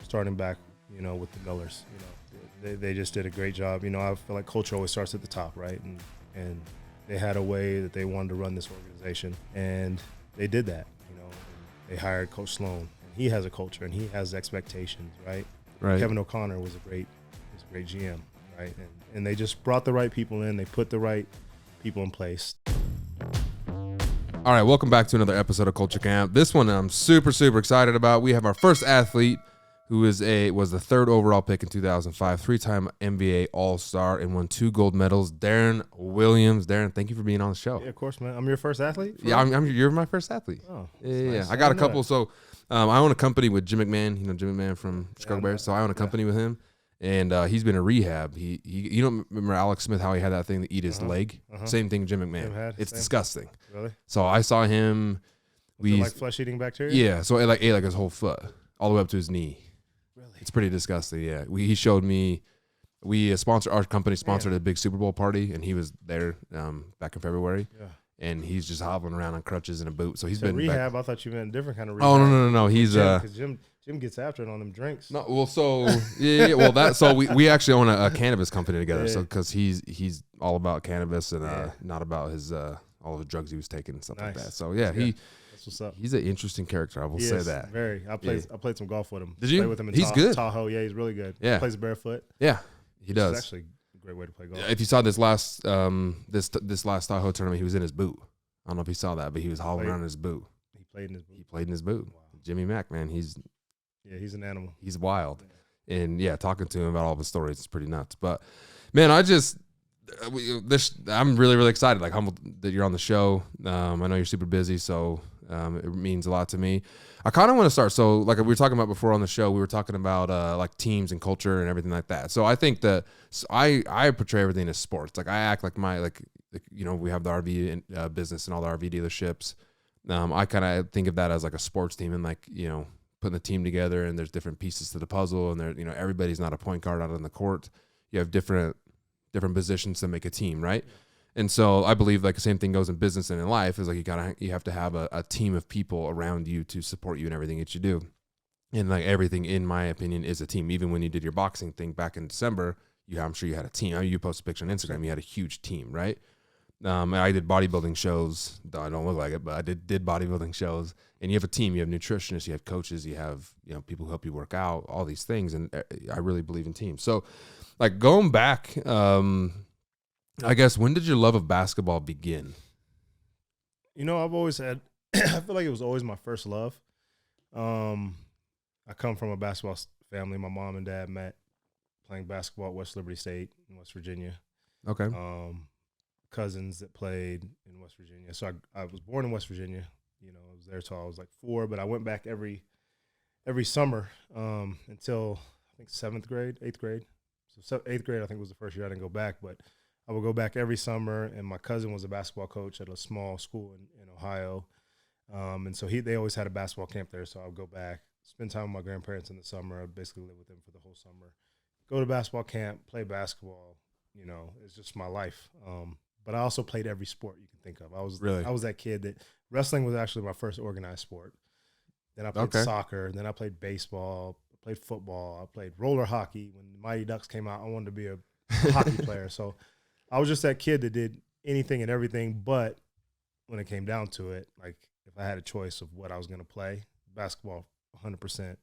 starting back, with the Millers. They just did a great job. I feel like culture always starts at the top, right? And they had a way that they wanted to run this organization, and they did that. They hired Coach Sloan, and he has a culture and he has expectations, right? Right. Kevin O'Connor was a great GM, right? And they just brought the right people in. They put the right people in place. All right, welcome back to another episode of Culture Camp. This one I'm super, super excited about. We have our first athlete who was the third overall pick in 2005, three-time NBA All-Star, and won 2 gold medals. Deron Williams. Deron, thank you for being on the show. Yeah, of course, man. I'm your first athlete? Yeah, you're my first athlete. Oh, yeah. nice. I got a couple. So I own a company with Jim McMahon. Jim McMahon from Chicago Bears. So I own a company with him, and he's been in rehab. He you don't remember Alex Smith, how he had that thing to eat his leg? Same thing Jim McMahon. It's disgusting. Really? So I saw him. Like flesh-eating bacteria? Yeah, so it ate like his whole foot, all the way up to his knee. Really? It's pretty disgusting, yeah. He showed me, our company sponsored a big Super Bowl party, and he was there back in February. Yeah. And he's just hobbling around on crutches and a boot. So he's been rehab. back. I thought you meant a different kind of rehab. Oh, no. He's because Jim gets after it on them drinks. No, well, so yeah. Well, so we actually own a cannabis company together. So because he's all about cannabis and not about his all the drugs he was taking and stuff like that. So yeah, that's what's up. He's an interesting character. I will say that. Very. I played some golf with him. Did you? Played with him in he's good. Tahoe. Yeah, he's really good. Yeah. He plays barefoot. Yeah, he does. It's actually a great way to play golf. If you saw this last this last Tahoe tournament, he was in his boot. I don't know if you saw that, but he was hobbling around in his boot. He played in his boot. He played in his boot. Wow. Jimmy Mack, man, he's an animal. He's wild. Yeah. And talking to him about all the stories, it's pretty nuts. But man, I'm really, really excited. Like, humbled that you're on the show. I know you're super busy, so it means a lot to me. I kind of want to start. So, like we were talking about before on the show, we were talking about like teams and culture and everything like that. So I think that I portray everything as sports. Like, I act like we have the RV business and all the RV dealerships. I kind of think of that as like a sports team, and like, putting the team together, and there's different pieces to the puzzle, and everybody's not a point guard out on the court. You have different positions to make a team, right? Yeah. And so I believe like the same thing goes in business and in life, is like you have to have a team of people around you to support you in everything that you do. And like everything, in my opinion, is a team. Even when you did your boxing thing back in December, I'm sure you had a team. I mean, you posted a picture on Instagram, you had a huge team, right? I did bodybuilding shows. I don't look like it, but I did bodybuilding shows. And you have a team. You have nutritionists. You have coaches. You have people who help you work out. All these things, and I really believe in teams. So, like, going back, I guess, when did your love of basketball begin? I've always had. I feel like it was always my first love. I come from a basketball family. My mom and dad met playing basketball at West Liberty State in West Virginia. Okay. Cousins that played in West Virginia. So I was born in West Virginia. I was there till I was like 4, but I went back every summer until I think 7th grade, 8th grade. So 8th grade I think was the first year I didn't go back, but I would go back every summer. And my cousin was a basketball coach at a small school in Ohio, and so they always had a basketball camp there. So I would go back, spend time with my grandparents in the summer. I'd basically live with them for the whole summer. Go to basketball camp, play basketball. It's just my life. But I also played every sport you can think of. I was that kid that wrestling was actually my first organized sport. Then I played soccer. Then I played baseball. I played football. I played roller hockey. When the Mighty Ducks came out, I wanted to be a hockey player. So I was just that kid that did anything and everything. But when it came down to it, like if I had a choice of what I was going to play, basketball 100%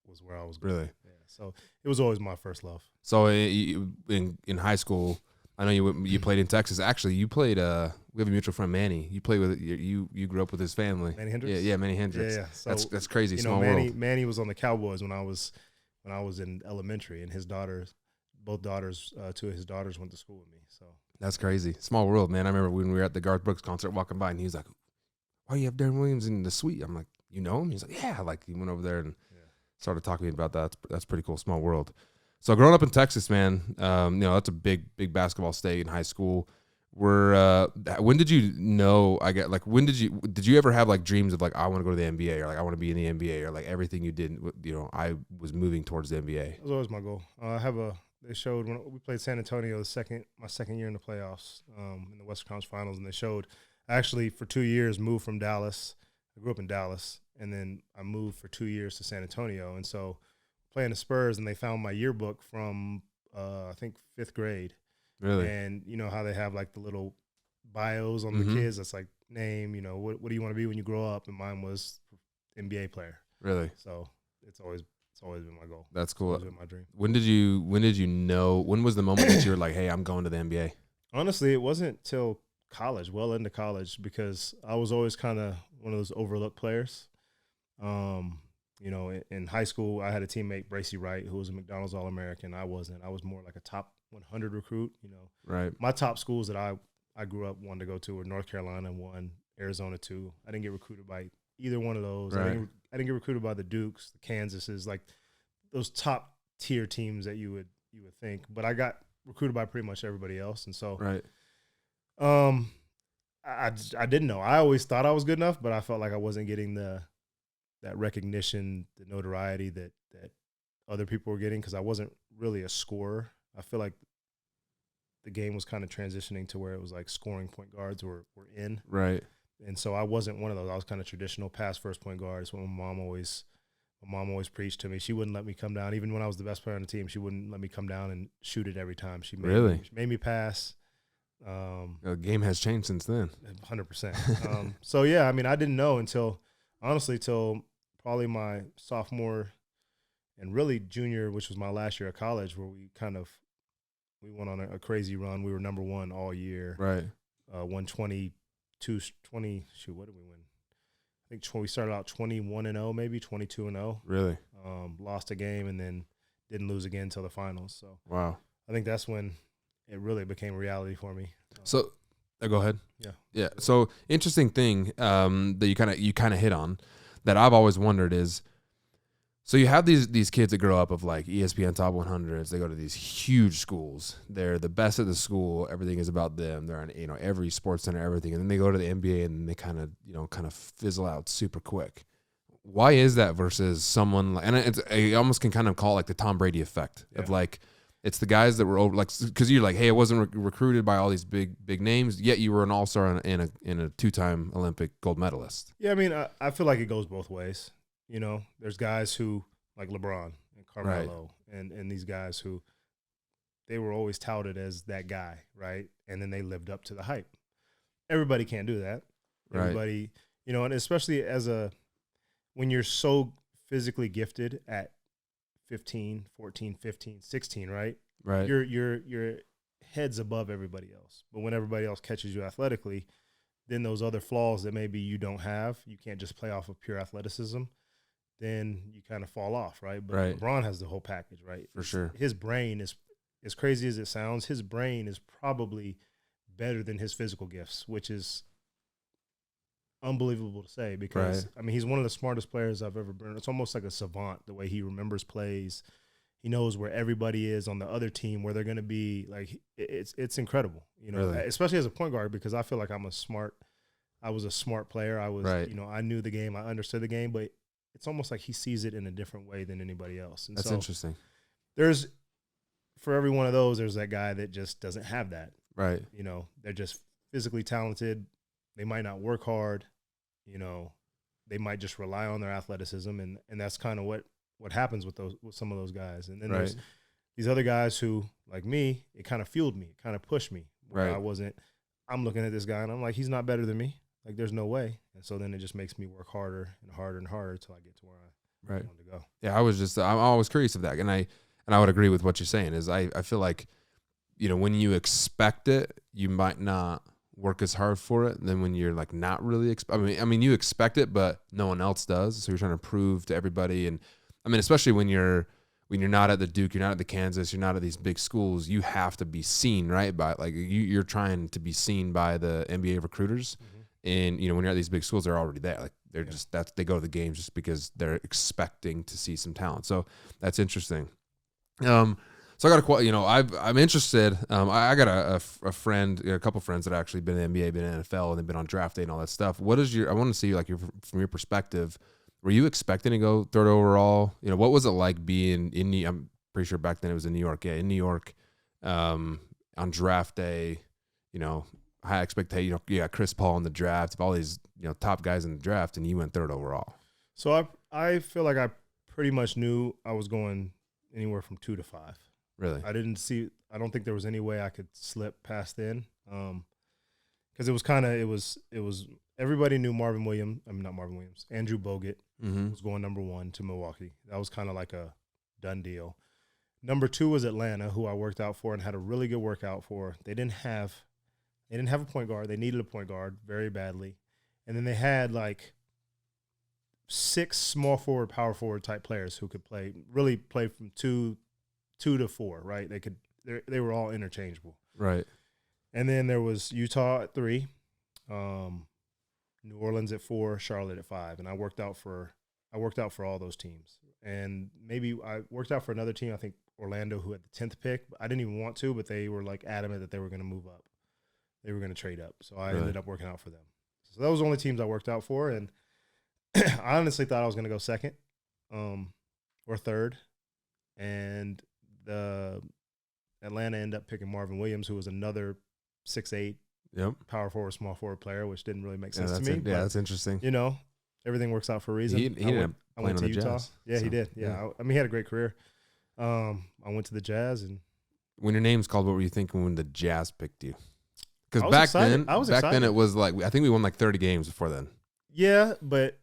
was where I was going. Really? Yeah. So it was always my first love. So in high school, I know you played in Texas. Actually, you played. We have a mutual friend, Manny. You played with you grew up with his family. Manny Hendricks. Yeah, Manny Hendricks. Yeah. So, that's crazy. Small world. Manny was on the Cowboys when I was in elementary, and both daughters, 2 of his daughters went to school with me. So that's crazy. Small world, man. I remember when we were at the Garth Brooks concert, walking by, and he was like, "Why do you have Deron Williams in the suite?" I'm like, "You know him?" He's like, "Yeah." Like he went over there and started talking to me about that. That's pretty cool. Small world. So growing up in Texas, man, that's a big basketball state in high school. When did you know? When did you ever have like dreams of like I want to go to the NBA, or like I want to be in the NBA, or like everything you did? I was moving towards the NBA. That was always my goal. They showed when we played San Antonio my second year in the playoffs in the Western Conference Finals, and they showed I actually for 2 years moved from Dallas. I grew up in Dallas, and then I moved for 2 years to San Antonio, and so playing the Spurs, and they found my yearbook from I think 5th grade. Really? And you know how they have like the little bios on the Mhm. kids. That's like name. You know, what do you want to be when you grow up? And mine was NBA player. Really? So it's always been my goal. That's It's cool. always been my dream. When did you know? When was the moment that you were like, "Hey, I'm going to the NBA"? Honestly, it wasn't till college, well into college, because I was always kind of one of those overlooked players. You know, in high school, I had a teammate, Bracy Wright, who was a McDonald's All-American. I wasn't. I was more like a top 100 recruit. You know, Right. my top schools that I grew up wanting to go to were North Carolina 1, Arizona 2. I didn't get recruited by either one of those. Right. I didn't get recruited by the Dukes, the Kansases, like those top tier teams that you would think. But I got recruited by pretty much everybody else, and so Right. I didn't know. I always thought I was good enough, but I felt like I wasn't getting that recognition, the notoriety that other people were getting, because I wasn't really a scorer. I feel like the game was kind of transitioning to where it was like scoring point guards were in. Right. And so I wasn't one of those. I was kind of traditional pass first point guard. It's what my mom always preached to me. She wouldn't let me come down. Even when I was the best player on the team, she wouldn't let me come down and shoot it every time. She made me pass. The game has changed since then. 100%. So yeah, I mean, I didn't know until probably my sophomore and really junior, which was my last year of college, where we went on a crazy run. We were number 1 all year. Right. Won 20. What did we win? I think we started out 21-0, maybe 22-0. Really? Lost a game and then didn't lose again until the finals. So Wow. I think that's when it really became a reality for me. So, go ahead. Yeah. So interesting thing that you kind of hit on that I've always wondered is, so you have these kids that grow up of like ESPN top 100s. They go to these huge schools. They're the best at the school. Everything is about them. They're on every sports center, everything. And then they go to the NBA and they kind of fizzle out super quick. Why is that versus someone like, and I almost can kind of call it like the Tom Brady effect of like, it's the guys that were over, like, because you're like, hey, I wasn't recruited by all these big names, yet you were an all-star and a 2-time Olympic gold medalist. Yeah, I mean, I feel like it goes both ways. You know, there's guys who, like LeBron and Carmelo, and these guys who, they were always touted as that guy, right? And then they lived up to the hype. Everybody can't do that. Everybody, you know, and especially when you're so physically gifted at 15, 14, 15, 16, right? Right. Your head's above everybody else. But when everybody else catches you athletically, then those other flaws that maybe you don't have, you can't just play off of pure athleticism, then you kind of fall off, right? But LeBron has the whole package, right? For sure. His brain is, as crazy as it sounds, his brain is probably better than his physical gifts, which is unbelievable to say because, I mean, he's one of the smartest players I've ever been. It's almost like a savant, the way he remembers plays. He knows where everybody is on the other team, where they're going to be. Like, it's incredible, you know, especially as a point guard, because I feel like I was a smart player. I was, you know, I knew the game. I understood the game, but it's almost like he sees it in a different way than anybody else. And that's so interesting. For every one of those, there's that guy that just doesn't have that. Right. You know, they're just physically talented. They might not work hard. You know, they might just rely on their athleticism, and that's kind of what happens with some of those guys. And then there's these other guys who, like me, it kind of fueled me, it kind of pushed me. I'm looking at this guy and I'm like, he's not better than me. Like, there's no way. And so then it just makes me work harder and harder and harder until I get to where I want to go. Yeah, I'm always curious of that, and I would agree with what you're saying. Is I feel like, you know, when you expect it, you might not work as hard for it than when you're like not really. I mean, you expect it, but no one else does. So you're trying to prove to everybody, and I mean, especially when you're not at the Duke, you're not at the Kansas, you're not at these big schools, you have to be seen, right? By like you're trying to be seen by the NBA recruiters. Mm-hmm. And, you know, when you're at these big schools, they're already there. Like they're just they go to the games just because they're expecting to see some talent. So that's interesting. So I got I'm interested. I got a friend, a couple friends that actually been in the NBA, been in the NFL, and they've been on draft day and all that stuff. I want to see like from your perspective, were you expecting to go third overall? You know, what was it like being I'm pretty sure back then it was in New York. Yeah, in New York, on draft day. You know, high expectation. You know, you got Chris Paul in the draft, all these top guys in the draft, and you went third overall. So I feel like I pretty much knew I was going anywhere from 2 to 5. Really? I don't think there was any way I could slip past then. Because it was everybody knew Marvin Williams. I mean, not Marvin Williams. Andrew Bogut was going number 1 to Milwaukee. That was kind of like a done deal. Number 2 was Atlanta, who I worked out for and had a really good workout for. They didn't have a point guard. They needed a point guard very badly. And then they had like 6 small forward, power forward type players who could really play from 2 to 4, right? They were all interchangeable. Right. And then there was Utah at 3, New Orleans at 4, Charlotte at 5, and I worked out for all those teams. And maybe I worked out for another team, I think Orlando, who had the 10th pick. I didn't even want to, but they were like adamant that they were going to move up. They were going to trade up. So I ended up working out for them. So those were the only teams I worked out for, and I honestly thought I was going to go second or third. And the Atlanta ended up picking Marvin Williams, who was another 6'8", power forward, small forward player, which didn't really make sense to me. That's interesting. You know, everything works out for a reason. I went to Utah. Jazz, yeah, so, he did. Yeah. I mean, he had a great career. I went to the Jazz, and when your name's called, what were you thinking when the Jazz picked you? Because back then it was like, I think we won like 30 games before then. Yeah, but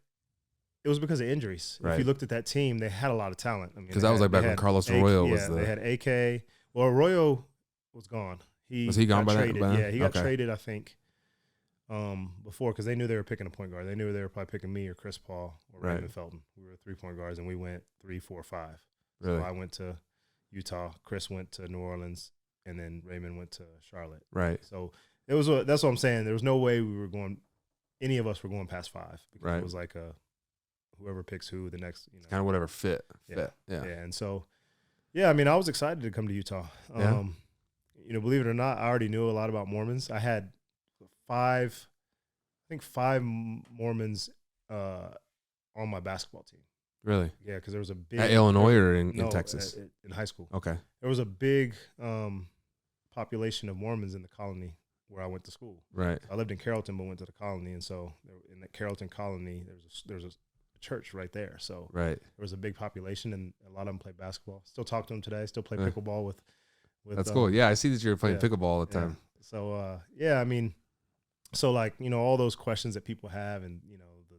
it was because of injuries. Right. If you looked at that team, they had a lot of talent. I mean, because that was like back when Carlos Arroyo was they had AK. Well, Arroyo was gone. Was he gone by traded. that? Yeah, he got traded, I think, before, because they knew they were picking a point guard. They knew they were probably picking me or Chris Paul or Raymond Felton. We were 3-point guards, and we went 3, 4, 5. Really? So I went to Utah. Chris went to New Orleans, and then Raymond went to Charlotte. Right. So that's what I'm saying. There was no way any of us were going past 5, because it was like whoever picks who the next. You know, kind of whatever fit. Yeah. And so, I mean, I was excited to come to Utah. You know, believe it or not, I already knew a lot about Mormons. I had 5 Mormons on my basketball team. Really? Yeah, because there was a big at Illinois or in Texas? In high school. Okay. There was a big population of Mormons in the colony where I went to school. Right. I lived in Carrollton, but went to the colony, and so in the Carrollton colony, there's a church right there. So there was a big population, and a lot of them play basketball. Still talk to them today. Still play pickleball with. That's cool. Yeah, I see that you're playing pickleball all the time. So I mean, so like, you know, all those questions that people have, and you know, the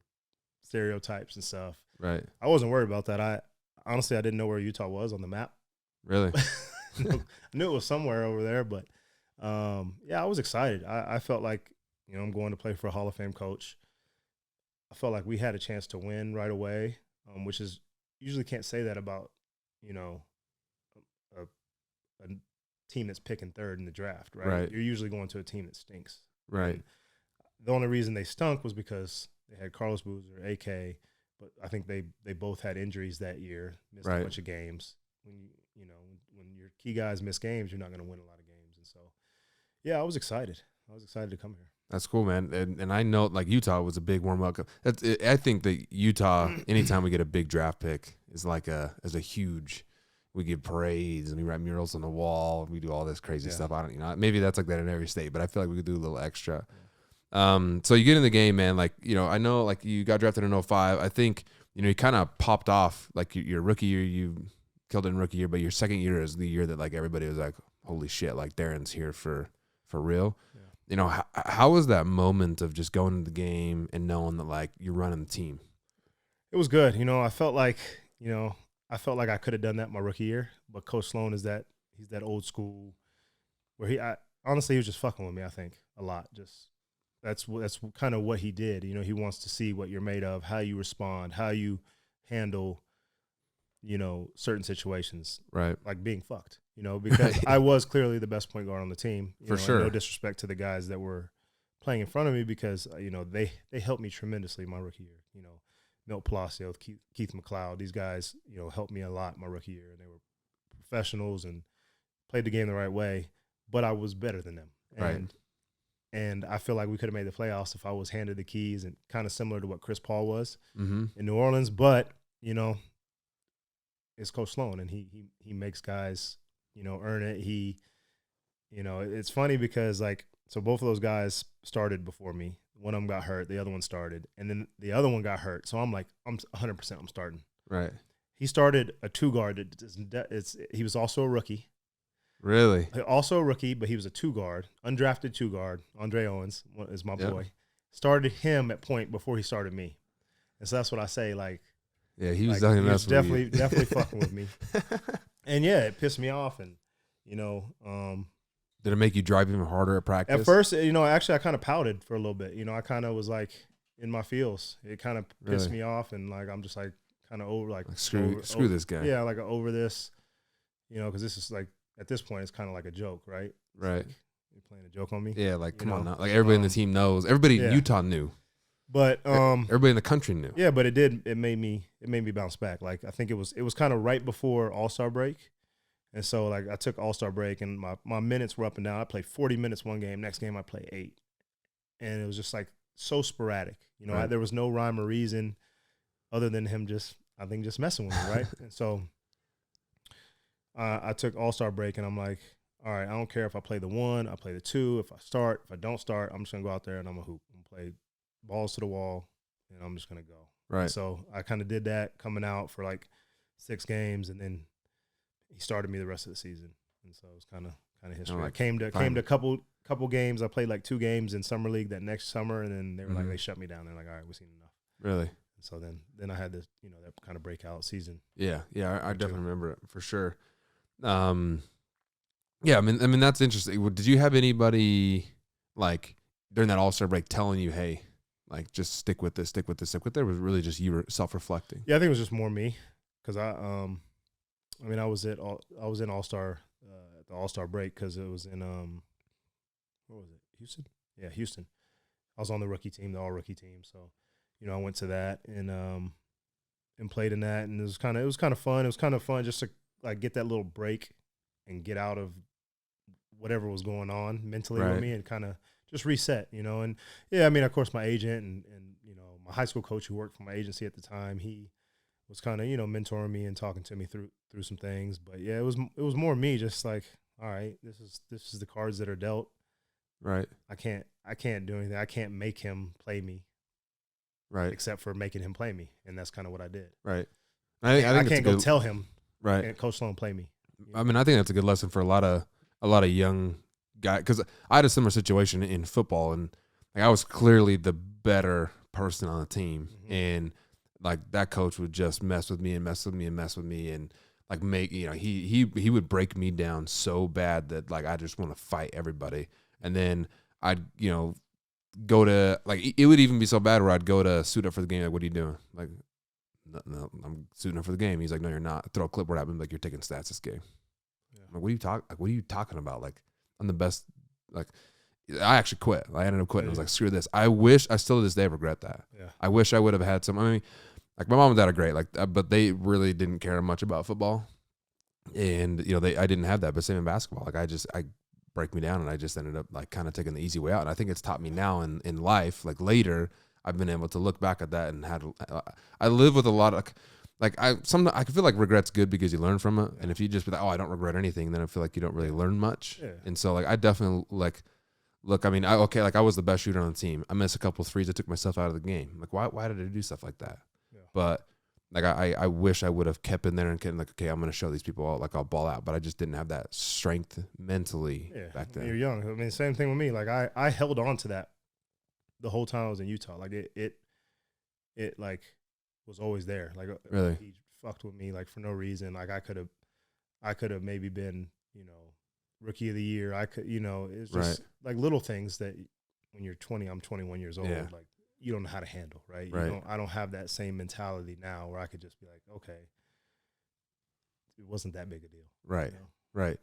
stereotypes and stuff. Right. I wasn't worried about that. I didn't know where Utah was on the map. Really? I knew it was somewhere over there, but I was excited. I felt like, you know, I'm going to play for a Hall of Fame coach. I felt like we had a chance to win right away, which is usually can't say that about, you know, a team that's picking third in the draft, right? You're usually going to a team that stinks. Right. And the only reason they stunk was because they had Carlos Boozer, AK, but I think they both had injuries that year, missed a bunch of games. When your key guys miss games, you're not going to win a lot of games. And so, I was excited. I was excited to come here. That's cool, man. And I know, like, Utah was a big warm-up. I think that Utah, anytime we get a big draft pick, is like a huge. We give parades and we write murals on the wall. We do all this crazy stuff. I don't, you know, maybe that's like that in every state, but I feel like we could do a little extra. So you get in the game, man. Like, you know, I know, like, you got drafted in 2005. I think, you know, you kind of popped off. Like, your rookie year, you killed it in rookie year, but your second year is the year that, like, everybody was like, holy shit, like, Deron's here for real. Yeah. You know, how was that moment of just going to the game and knowing that, like, you're running the team? It was good. You know, I felt like I could have done that my rookie year, but Coach Sloan he's that old school where honestly, he was just fucking with me, I think, a lot. Just that's kind of what he did. You know, he wants to see what you're made of, how you respond, how you handle, you know, certain situations. Right. Like being fucked, you know, because I was clearly the best point guard on the team. For sure. No disrespect to the guys that were playing in front of me, because, you know, they helped me tremendously my rookie year. You know, Milt Palacio, Keith McLeod, these guys, you know, helped me a lot my rookie year, and they were professionals and played the game the right way, but I was better than them. And I feel like we could have made the playoffs if I was handed the keys, and kind of similar to what Chris Paul was in New Orleans. But, you know, it's Coach Sloan, and he makes guys, you know, earn it. He, you know, it's funny because, like, so both of those guys started before me. One of them got hurt, the other one started, and then the other one got hurt. So I'm like, I'm 100% I'm starting. Right. he started a 2-guard. He was also a rookie. Really? Also a rookie, but he was a 2-guard, undrafted 2-guard. Andre Owens is my boy. Started him at point before he started me. And so that's what I say, like, yeah, he was definitely fucking with me. And yeah, it pissed me off. And, did it make you drive even harder at practice? At first, actually I kind of pouted for a little bit. I kind of was like in my feels. It kind of pissed me off. And like, I'm just like kind of over, like screw this guy. Yeah. Like over this, cause this is like, at this point, it's kind of like a joke, right? Right. Like, you're playing a joke on me. Yeah. Like, come on now. Like everybody in the team knows. Everybody in Utah knew. But everybody in the country knew. Yeah, but it made me bounce back. Like I think it was kind of right before All-Star break. And so like I took All-Star break and my minutes were up and down. I played 40 minutes one game, next game I played 8. And it was just like so sporadic. Right. There was no rhyme or reason other than him just messing with me, right? And so I took All-Star break and I'm like, all right, I don't care if I play the 1, I play the 2, if I start, if I don't start, I'm just gonna go out there and I'm gonna hoop. I'm gonna play balls to the wall, and I'm just gonna go. Right. So I kind of did that coming out for like 6 games, and then he started me the rest of the season, and so it was kind of history. Like, I came to a couple games. I played like 2 games in summer league that next summer, and then they were like, they shut me down. They're like, all right, we've seen enough. Really. And so then I had this that kind of breakout season. Yeah, I definitely remember it for sure. Yeah, I mean that's interesting. Did you have anybody like during that All-Star break telling you, hey, like, just stick with this, stick with this, stick with it? Or was it really just you were self-reflecting? Yeah, I think it was just more me, because I was in All-Star at the All-Star break because it was in what was it, Houston? Yeah, Houston. I was on the rookie team, the all-rookie team. So, I went to that and played in that, and it was kind of fun. It was kind of fun just to like get that little break and get out of whatever was going on mentally with me and kind of just reset, And yeah, I mean, of course, my agent and my high school coach who worked for my agency at the time, he was kind of mentoring me and talking to me through some things. But yeah, it was more me, just like, all right, this is the cards that are dealt. Right. I can't do anything. I can't make him play me. Right. Except for making him play me, and that's kind of what I did. Right. I can't go tell him. Right. And Coach Sloan play me. I mean, I think that's a good lesson for a lot of young guys, because I had a similar situation in football, and like I was clearly the better person on the team, and like that coach would just mess with me and mess with me and mess with me, and like make he would break me down so bad that like I just want to fight everybody, and then I'd go to like it would even be so bad where I'd go to suit up for the game. Like, what are you doing? Like, no, I'm suiting up for the game. He's like, no, you're not. Throw a clipboard at him, like, you're taking stats this game. Yeah. I'm like, what are you talking about? Like, I'm the best. Like, I actually quit. I ended up quitting. I was like, screw this. I still to this day regret that. Yeah. I wish I would have had some. I mean, like my mom and dad are great, like, but they really didn't care much about football, and I didn't have that. But same in basketball. Like, I break me down, and I just ended up like kind of taking the easy way out. And I think it's taught me now in life, like later, I've been able to look back at that and I live with a lot of like I feel like regret's good because you learn from it. And if you just be like, oh, I don't regret anything, then I feel like you don't really learn much. Yeah. And so like I definitely like look, I mean, I was the best shooter on the team. I missed a couple of threes. I took myself out of the game. Like why did I do stuff like that? Yeah. But like I wish I would have kept in there and kept like, okay, I'm gonna show these people I'll ball out. But I just didn't have that strength mentally back then. You're young. I mean, same thing with me. Like I held on to that the whole time I was in Utah. Like it like was always there. Like really, he fucked with me like for no reason. Like I could have maybe been rookie of the year. I could it's just like little things that when you're 20, I'm 21 years old. Yeah. Like you don't know how to handle, right? I don't have that same mentality now where I could just be like, okay, it wasn't that big a deal. Right. Right.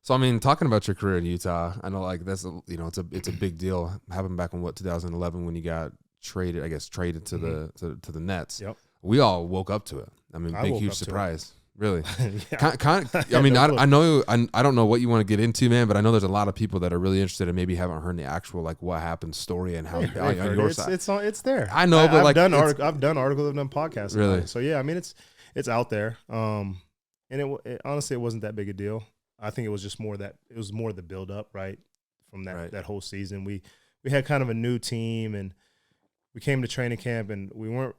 So I mean, talking about your career in Utah, I know like that's it's a big deal. Happened back in 2011 when you got traded to the Nets. Yep. We all woke up to it. I mean, big huge surprise. Really. I mean, I know I don't know what you want to get into, man, but I know there's a lot of people that are really interested and maybe haven't heard the actual like what happened story and how on your side. It's there. I know, but I've done articles, I've done podcasts. Really? So yeah, I mean it's out there. And it honestly it wasn't that big a deal. I think it was just more the build up, right? From that whole season. We had kind of a new team and we came to training camp and we weren't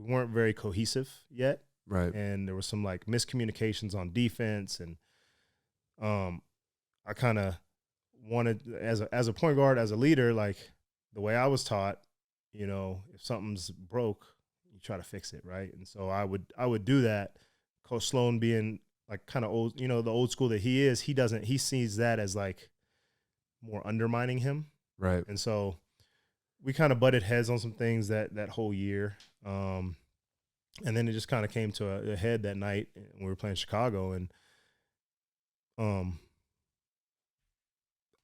we weren't very cohesive yet. Right. And there was some like miscommunications on defense, and I kind of wanted as a point guard, as a leader, like the way I was taught, you know, if something's broke, you try to fix it, right? And so I would do that. Coach Sloan being like kind of old, you know, the old school that he is, he sees that as like more undermining him. Right. And so we kind of butted heads on some things that whole year. And then it just kind of came to a head that night when we were playing Chicago, and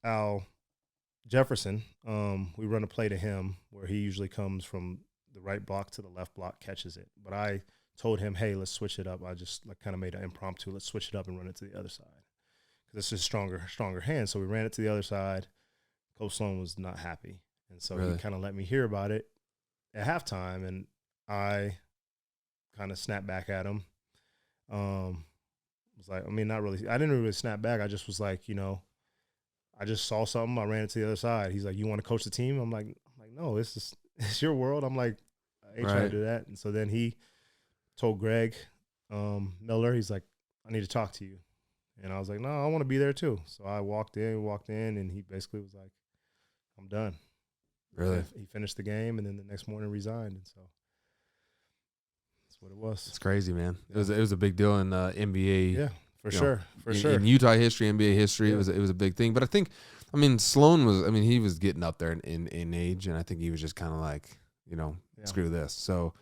Al Jefferson, we run a play to him where he usually comes from the right block to the left block, catches it. But I told him, hey, let's switch it up. I just like kind of made an impromptu, let's switch it up and run it to the other side, because it's just stronger hand. So we ran it to the other side. Coach Sloan was not happy. And so he kind of let me hear about it at halftime, and I kind of snapped back at him. Was like, I mean, not really. I didn't really snap back. I just was like, you know, I just saw something. I ran it to the other side. He's like, you want to coach the team? I'm like, no, it's your world. I'm like, I ain't trying to do that. And so then he told Greg Miller, he's like, I need to talk to you. And I was like, no, I want to be there too. So I walked in, and he basically was like, I'm done. Really? He finished the game, and then the next morning resigned. And so that's what it was. It's crazy, man. It was a big deal in NBA. Yeah, for sure. In Utah history, NBA history, Yeah. it was a big thing. But I think, I mean, Sloan was, I mean, he was getting up there in age, and I think he was just kind of like, you know, screw this. So,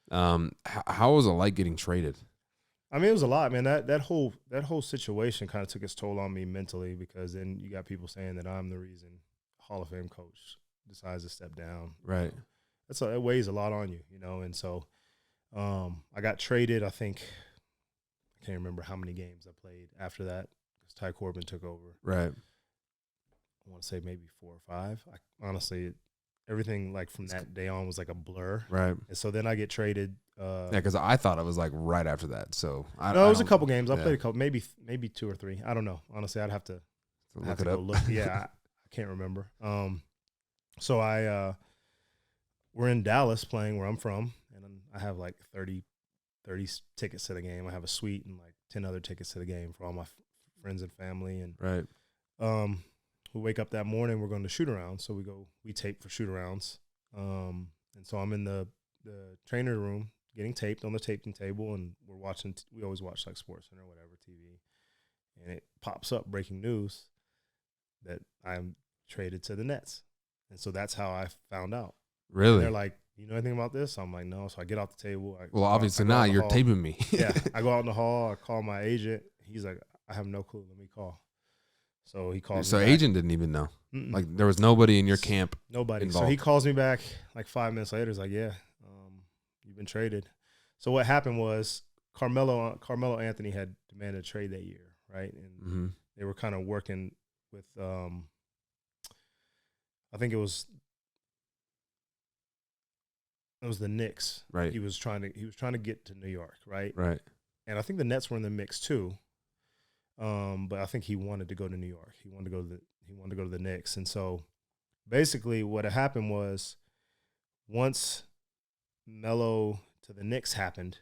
how was it like getting traded? I mean, it was a lot, man. That whole situation kind of took its toll on me mentally, because then you got people saying that I'm the reason Hall of Fame coach decides to step down. Right. It weighs a lot on you, you know. And so I got traded. I think I can't remember how many games I played after that, because Ty Corbin took over. Right. I want to say maybe 4 or 5. Honestly, everything like from that day on was like a blur. Right. And so then I get traded. Yeah, because I thought it was like right after that. So it was a couple games. I played a couple, maybe 2 or 3. I don't know. Honestly, I'd have to look it up. Yeah, I can't remember. So we're in Dallas playing where I'm from, and I have like 30 tickets to the game. I have a suite and like 10 other tickets to the game for all my friends and family. And right. We wake up that morning, we're going to shoot around. So we tape for shoot arounds. And so I'm in the trainer room getting taped on the taping table, and we're watching. We always watch like SportsCenter or whatever TV, and it pops up breaking news that I'm traded to the Nets. And so that's how I found out. Really? And they're like, you know anything about this? I'm like, no. So I get off the table. Obviously not. You're taping me. Yeah. I go out in the hall. I call my agent. He's like, I have no clue. Let me call. So he calls me back. Agent didn't even know. Mm-mm. Like there was nobody in your camp. Nobody. Involved. So he calls me back like 5 minutes later. He's like, yeah, you've been traded. So what happened was Carmelo Anthony had demanded a trade that year, right? And they were kind of working with I think it was the Knicks. Right. He was trying to get to New York, right? Right. And I think the Nets were in the mix too. But I think he wanted to go to New York. He wanted to go to the Knicks. And so basically what had happened was, once Melo to the Knicks happened,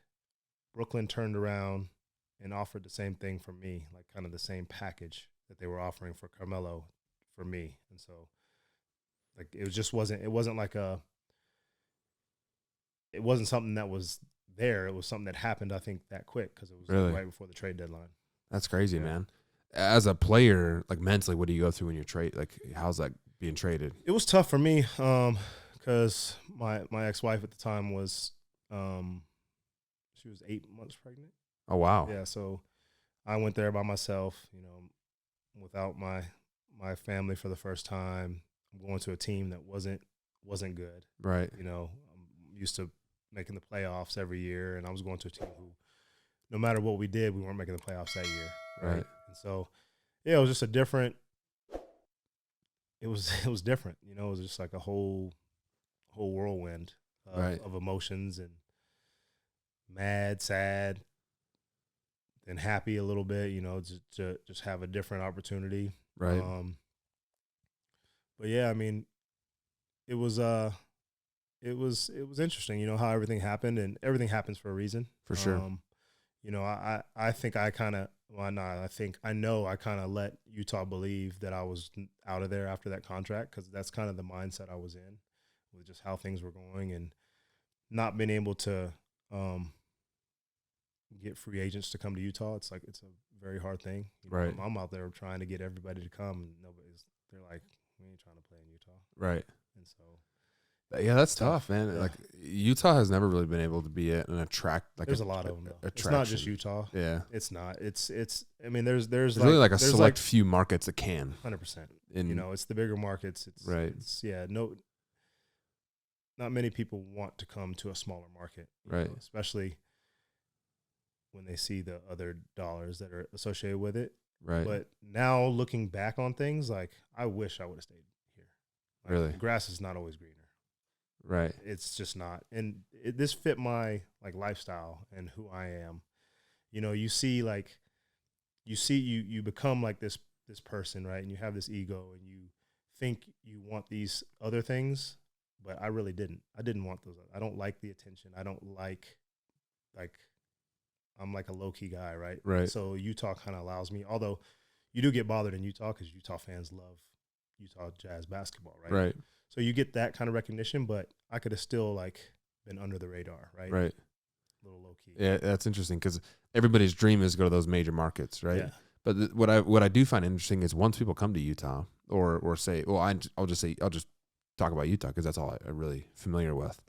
Brooklyn turned around and offered the same thing for me, like kind of the same package that they were offering for Carmelo for me. And so like it wasn't something that was there. It was something that happened, I think, that quick, because it was right before the trade deadline. That's crazy, man. As a player, like mentally, what do you go through when you're like, how's that being traded? It was tough for me, because my ex-wife at the time was, she was 8 months pregnant. Oh, wow. Yeah, so I went there by myself, you know, without my family for the first time. I'm going to a team that wasn't good. Right. You know, I'm used to making the playoffs every year, and I was going to a team who, no matter what we did, we weren't making the playoffs that year. Right. And so, yeah, it was just it was different. You know, it was just like a whole whirlwind of emotions, and mad, sad, and happy a little bit, you know, to just have a different opportunity. Right. But yeah, I mean, it was it was interesting, you know, how everything happened, and everything happens for a reason. For sure. You know, I think I kind of, well, not, I think I know I kind of let Utah believe that I was out of there after that contract, because that's kind of the mindset I was in with just how things were going, and not being able to get free agents to come to Utah. It's like, it's a very hard thing. You know, Right. I'm out there trying to get everybody to come, and they're like, we ain't trying to play in Utah. Right. And so, Yeah, that's tough, man. Yeah. Like Utah has never really been able to be an attract. Like there's a lot of them, though. It's attraction. not just Utah. Yeah, It's not. It's. I mean, there's really like a there's select few markets that can. 100%. In, You know, it's the bigger markets. It's Right. It's, no. Not many people want to come to a smaller market, you Right. know, especially when they see the other dollars that are associated with it. Right. But now looking back on things, like, I wish I would have stayed here. Like, Really? the grass is not always greener. Right. It's just not. And this fit my like lifestyle and who I am. You know, you become like this person, right? And you have this ego, and you think you want these other things, but I really didn't. I didn't want those. I don't like the attention. I don't like I'm like a low key guy, right? Right. So Utah kind of allows me, although you do get bothered in Utah because Utah fans love Utah Jazz basketball, right? Right. So you get that kind of recognition, but I could have still like been under the radar, right? Right. A little low key. Yeah, that's interesting because everybody's dream is to go to those major markets, right? Yeah. But what I do find interesting is once people come to Utah or say, well, I'll just talk about Utah because that's all I'm really familiar with.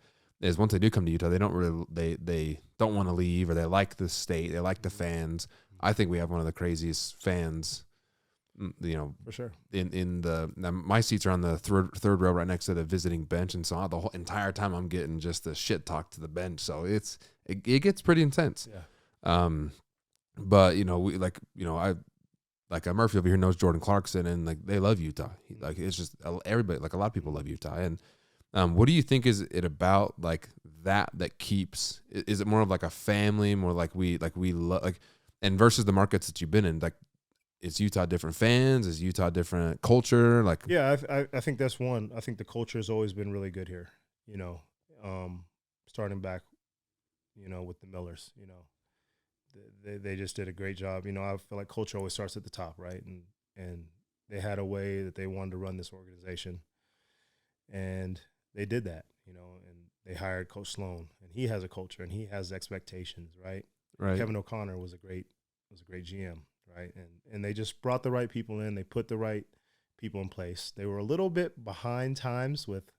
Is once they do come to Utah, they don't really they don't want to leave, or they like the state, they like the fans. I think we have one of the craziest fans, you know, For sure. in the now my seats are on the third row right next to the visiting bench, and so the whole entire time I'm getting just the shit talk to the bench. So it gets pretty intense. Yeah. But you know, I like Murphy over here knows Jordan Clarkson, and like they love Utah. Like it's just everybody, like a lot of people love Utah. And what do you think is it about like that keeps? Is it more of like a family, more like we love like, and versus the markets that you've been in, like is Utah different fans? Is Utah different culture? Like Yeah, I think that's one. I think the culture has always been really good here. You know, starting back, you know, with the Millers. You know, they just did a great job. You know, I feel like culture always starts at the top, right? And they had a way that they wanted to run this organization, and they did that. You know, and they hired Coach Sloan, and he has a culture, and he has expectations, right? right, Kevin O'Connor was a great GM, right? And they just brought the right people in. They put the right people in place. They were a little bit behind times with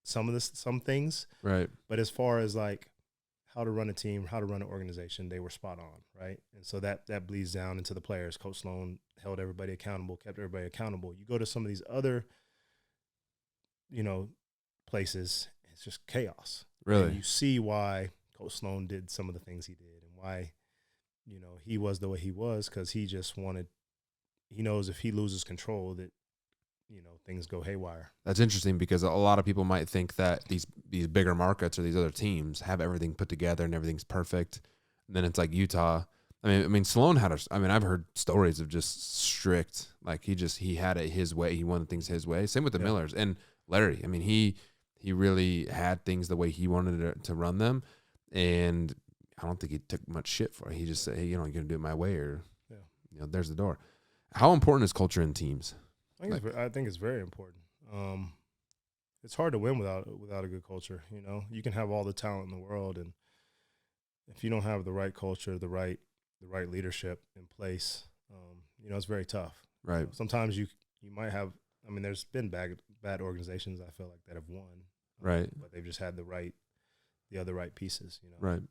some things, right, but as far as like how to run a team, how to run an organization, they were spot on, right? And so that bleeds down into the players. Coach Sloan held everybody accountable, kept everybody accountable. You go to some of these other, you know, places, it's just chaos. really, And you see why Coach Sloan did some of the things he did, and why, you know, he was the way he was, because he knows if he loses control that, you know, things go haywire. That's interesting because a lot of people might think that these bigger markets or these other teams have everything put together and everything's perfect. And then it's like Utah. I mean, Sloan I've heard stories of just strict, like he had it his way. He wanted things his way. Same with the Millers and Larry. I mean, he really had things the way he wanted to run them. And I don't think he took much shit for it. He just said, hey, you know, you're going to do it my way, or, you know, there's the door. How important is culture in teams? I think it's very important. It's hard to win without a good culture. You know, you can have all the talent in the world, and if you don't have the right culture, the right leadership in place, you know, it's very tough. Right. Sometimes you might have. I mean, there's been bad organizations, I feel like, that have won. Right. But they've just had the other right pieces. You know. Right.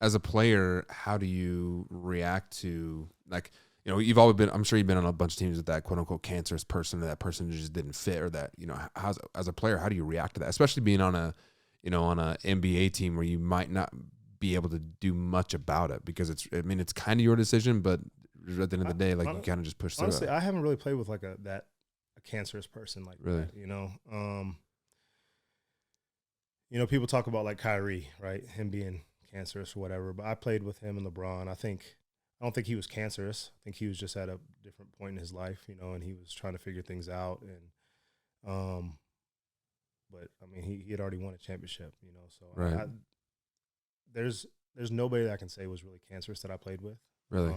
As a player, how do you react to, like, you know, you've always been, I'm sure you've been on a bunch of teams with that quote unquote cancerous person, or that person just didn't fit, or that, you know, as a player, how do you react to that? Especially being on a NBA team where you might not be able to do much about it, because it's kind of your decision, but at the end of the day, like, you kind of just push through it. Honestly, I haven't really played with like a cancerous person like Really? that, you know. You know, people talk about like Kyrie, right? Him being cancerous or whatever, but I played with him and LeBron. I don't think he was cancerous. I think he was just at a different point in his life, you know, and he was trying to figure things out. And but I mean, he had already won a championship, you know. So Right. there's nobody that I can say was really cancerous that I played with. Really?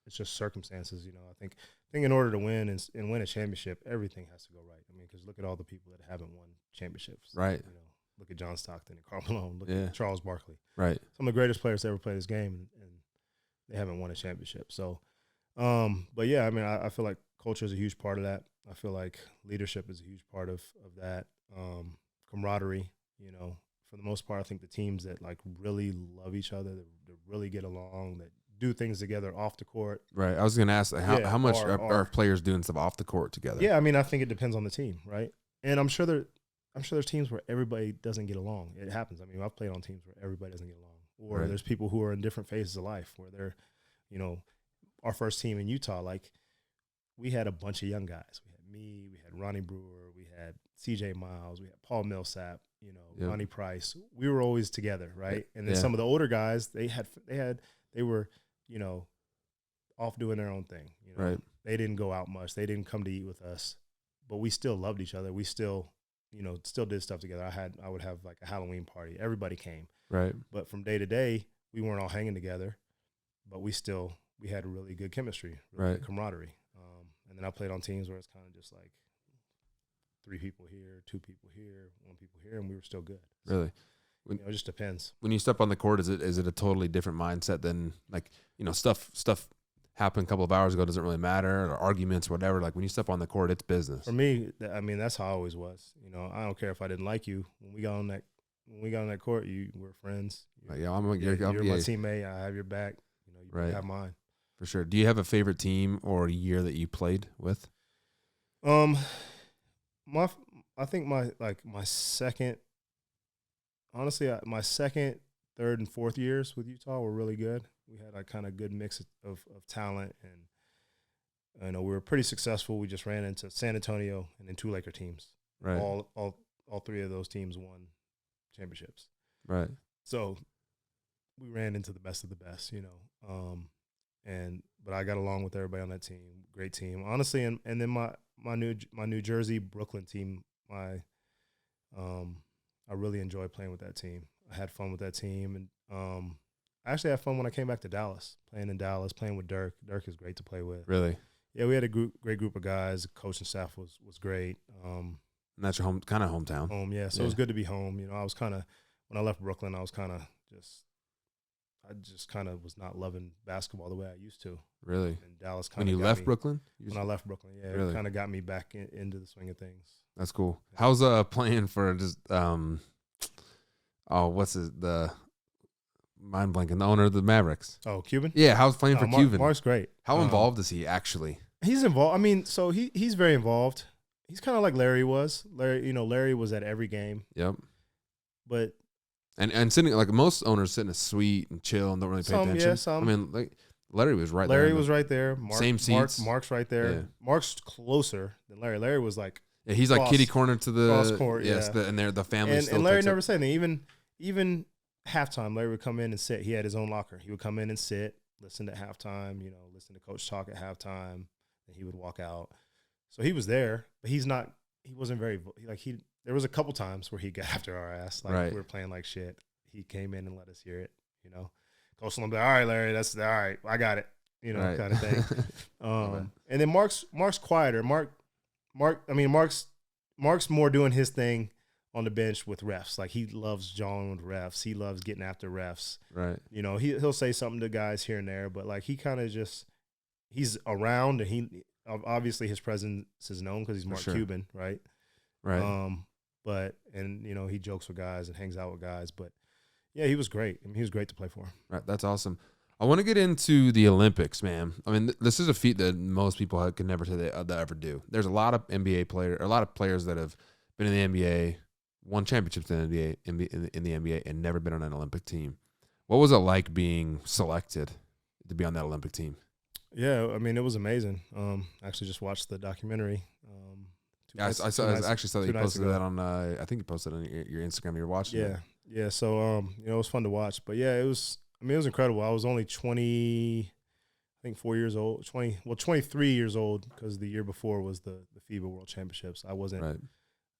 It's just circumstances, you know. I think in order to win and win a championship, everything has to go right. I mean, because look at all the people that haven't won championships. Right. You know, look at John Stockton and Karl Malone. Look Yeah. at Charles Barkley. Right. Some of the greatest players to ever play this game, and they haven't won a championship. So, but yeah, I mean, I feel like culture is a huge part of that. I feel like leadership is a huge part of that. Camaraderie, you know, for the most part, I think the teams that like really love each other, that really get along, that do things together off the court. Right. I was going to ask how much are players doing stuff off the court together? Yeah, I mean, I think it depends on the team, right? And I'm sure there's teams where everybody doesn't get along. It happens. I mean, I've played on teams where everybody doesn't get along, or Right. there's people who are in different phases of life where they're, you know, our first team in Utah, like we had a bunch of young guys. We had me, we had Ronnie Brewer, we had CJ Miles, we had Paul Millsap, you know, Yep. Ronnie Price. We were always together, right? And then Yeah. some of the older guys, they were, you know, off doing their own thing. You know, Right. They didn't go out much. They didn't come to eat with us, but we still loved each other. We still, you know, still did stuff together. I would have like a Halloween party. Everybody came, Right. but from day to day, we weren't all hanging together, but we had a really good chemistry, really Right. good camaraderie. And then I played on teams where it's kind of just like 3 people here, 2 people here, 1 people here, and we were still good. So, Really? you know, it just depends. When you step on the court, is it a totally different mindset than like, you know, stuff happened a couple of hours ago doesn't really matter, or arguments or whatever. Like when you step on the court, it's business. For me, I mean, that's how I always was. You know, I don't care if I didn't like you. When we got on that court, we're friends. Yeah, you're my teammate. I have your back. You know, you Right. have mine. For sure. Do you have a favorite team or year that you played with? I think my second, honestly, my second, third, and fourth years with Utah were really good. We had a kind of good mix of talent, and you know, we were pretty successful. We just ran into San Antonio and then 2 Laker teams. Right. All 3 of those teams won championships. Right. So we ran into the best of the best, you know. But I got along with everybody on that team. Great team, honestly. And then my New Jersey Brooklyn team. I really enjoyed playing with that team. I had fun with that team, and I actually had fun when I came back to Dallas, playing in Dallas, playing with Dirk. Dirk is great to play with. Really? Yeah, we had a great group of guys. The coaching staff was great. And that's your hometown. Home, yeah. So it was good to be home. You know, I was kind of, when I left Brooklyn, I was kind of was not loving basketball the way I used to. Really? And Dallas When you left Brooklyn? When I left Brooklyn, yeah, Really? it kind of got me back into the swing of things. That's cool. How's playing for just the mind blanking, the owner of the Mavericks? Oh, Cuban? Yeah, how's playing for Cuban? Mark's great. How involved is he actually? He's involved. I mean, so he's very involved. He's kind of like Larry was. Larry was at every game. Yep. But and sitting, like most owners, sit in a suite and chill and don't really pay attention. Yeah, some. I mean, like Larry was right Larry there. was right there. Same seats. Mark's right there. Yeah. Mark's closer than Larry. Larry was like, yeah, he's like kitty corner to the cross court. Yes, yeah. and the family. And Larry never said anything. Even halftime, Larry would come in and sit. He had his own locker. He would come in and sit, listen to halftime. You know, listen to coach talk at halftime. And he would walk out. So he was there, but he wasn't very there was a couple times where he got after our ass, like right. we were playing like shit. He came in and let us hear it, you know. Coach will be, all right, Larry, that's all right. I got it, you know, right. kind of thing. And then Mark's quieter. Mark's more doing his thing on the bench with refs. Like he loves jawing with refs. He loves getting after refs. Right. You know, he'll say something to guys here and there, but like he kind of he's around, and he obviously his presence is known because he's Mark Cuban, right? Right. And you know, he jokes with guys and hangs out with guys, but yeah, he was great. I mean, he was great to play for. Right. That's awesome. I want to get into the Olympics, man. I mean, this is a feat that most people could never say they ever do. There's a lot of NBA players, a lot of players that have been in the NBA, won championships in the NBA, and never been on an Olympic team. What was it like being selected to be on that Olympic team? Yeah, I mean, it was amazing. Actually, just watched the documentary. I actually saw that you posted that on. I think you posted it on your Instagram. You were watching. Yeah, yeah. So you know, it was fun to watch. But yeah, it was. I mean, it was incredible. I was only 4 years old. 23 years old because the year before was the FIBA World Championships. I wasn't. Right.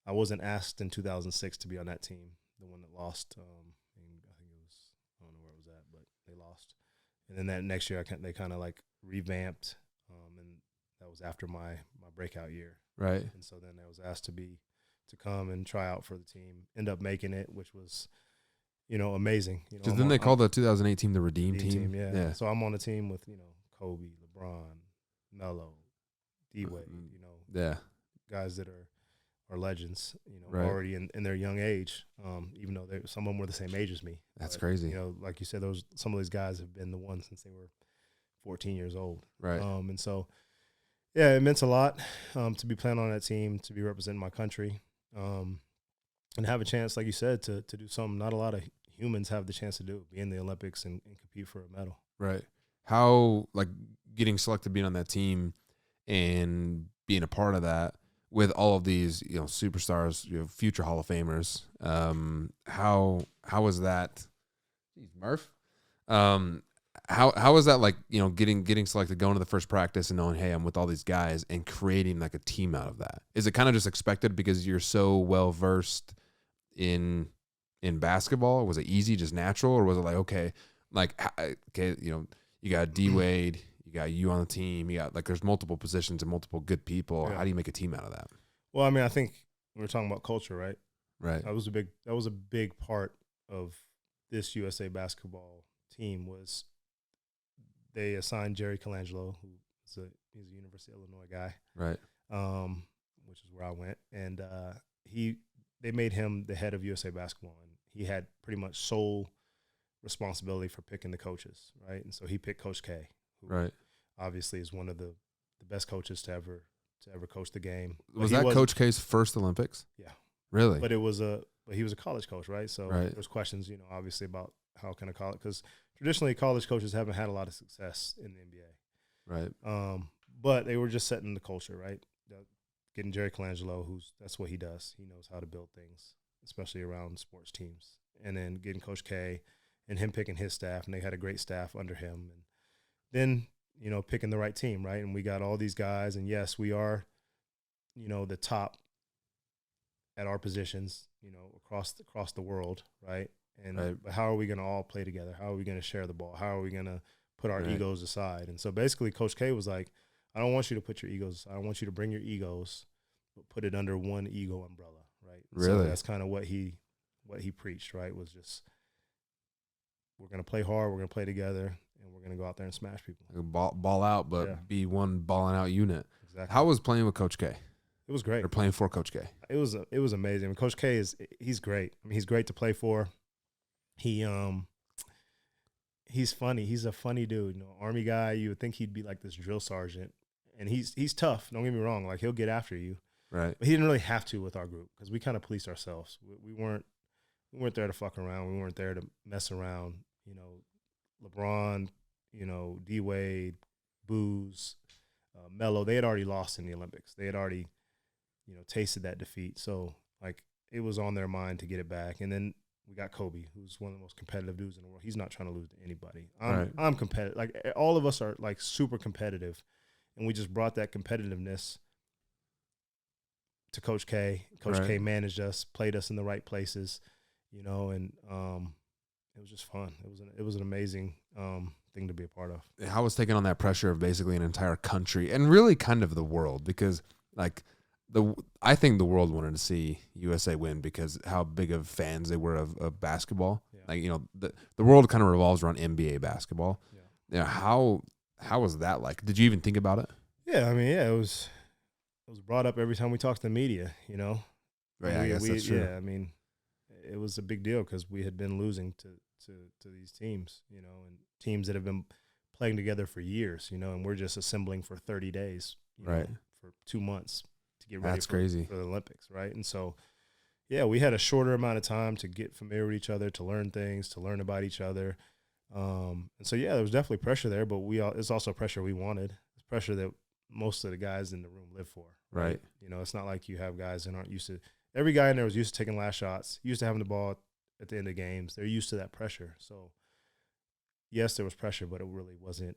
I wasn't asked in 2006 to be on that team, the one that lost. And I think it was, I don't know where it was at, but they lost. And then that next year, they kind of like revamped, and that was after my breakout year. Right. And so then I was asked to come and try out for the team. End up making it, which was, amazing. Because then they called the 2008 team the Redeem team. Yeah. So I'm on the team with Kobe, LeBron, Melo, D-Wade. Yeah. Guys that are legends. Right. Already in their young age. Even though some of them were the same age as me. That's crazy. Like you said, some of these guys have been the ones since they were 14 years old. Right. And so, yeah, it meant a lot to be playing on that team, to be representing my country, and have a chance, like you said, to do something not a lot of humans have the chance to do, be in the Olympics and compete for a medal. Right. How, like, getting selected, being on that team and being a part of that with all of these, superstars, future Hall of Famers, how was that? Jeez, Murph. How was that, like, getting selected, going to the first practice and knowing, hey, I'm with all these guys, and creating like a team out of that? Is it kind of just expected because you're so well versed in basketball? Was it easy, just natural, or was it like, okay, you got D-Wade, you got you on the team, you got, like, there's multiple positions and multiple good people. Yeah. How do you make a team out of that? Well, I mean, I think we were talking about culture, right? Right. That was a big part of this USA basketball team. Was they assigned Jerry Colangelo, he's a University of Illinois guy, right? Which is where I went, and they made him the head of USA basketball, and he had pretty much sole responsibility for picking the coaches, right? And so he picked Coach K, who right, obviously is one of the best coaches to ever coach the game. Was that Coach K's first Olympics? Yeah, really. But he was a college coach, right? So there's questions, obviously about how can a college, because traditionally college coaches haven't had a lot of success in the NBA, right? But they were just setting the culture, right? Getting Jerry Colangelo, that's what he does. He knows how to build things, especially around sports teams. And then getting Coach K and him picking his staff, and they had a great staff under him. And then, picking the right team, right? And we got all these guys, and yes, we are, the top at our positions, across the world, right? And right. But how are we going to all play together? How are we going to share the ball? How are we going to put our egos aside? And so basically Coach K was like, I don't want you to put your egos aside. I want you to bring your egos, but put it under one ego umbrella, right? Really? So that's kind of what he preached, right? Was just, we're going to play hard, we're going to play together, and we're going to go out there and smash people. Ball out, but be one balling out unit. Exactly. How was playing with Coach K? It was great. Or playing for Coach K? It was amazing. I mean, Coach K he's great. I mean, he's great to play for. He's funny. He's a funny dude. Army guy. You would think he'd be like this drill sergeant, and he's tough. Don't get me wrong. Like, he'll get after you. Right. But he didn't really have to with our group, because we kind of policed ourselves. We weren't there to fuck around. We weren't there to mess around. LeBron, D-Wade, Booz, Melo, they had already lost in the Olympics. They had already, tasted that defeat. So, like, it was on their mind to get it back. And then we got Kobe, who's one of the most competitive dudes in the world. He's not trying to lose to anybody. I'm competitive. Like, all of us are, like, super competitive. And we just brought that competitiveness to Coach K. Coach K managed us, played us in the right places, and it was just fun. It was an amazing thing to be a part of. How was taking on that pressure of basically an entire country and really kind of the world? Because, like, I think the world wanted to see USA win because how big of fans they were of basketball. Yeah. Like, the world kind of revolves around NBA basketball. Yeah. How was that like? Did you even think about it? Yeah, I mean, it was brought up every time we talked to the media, Right, I guess that's true. Yeah, I mean, it was a big deal because we had been losing to these teams, and teams that have been playing together for years, and we're just assembling for 30 days, right, for 2 months to get ready. That's crazy for the Olympics, right? And so, yeah, we had a shorter amount of time to get familiar with each other, to learn things, to learn about each other. And so, yeah, there was definitely pressure there, but it's also pressure we wanted. It's pressure that most of the guys in the room live for. Right. It's not like you have guys that aren't used to – every guy in there was used to taking last shots, used to having the ball at the end of games. They're used to that pressure. So, yes, there was pressure, but it really wasn't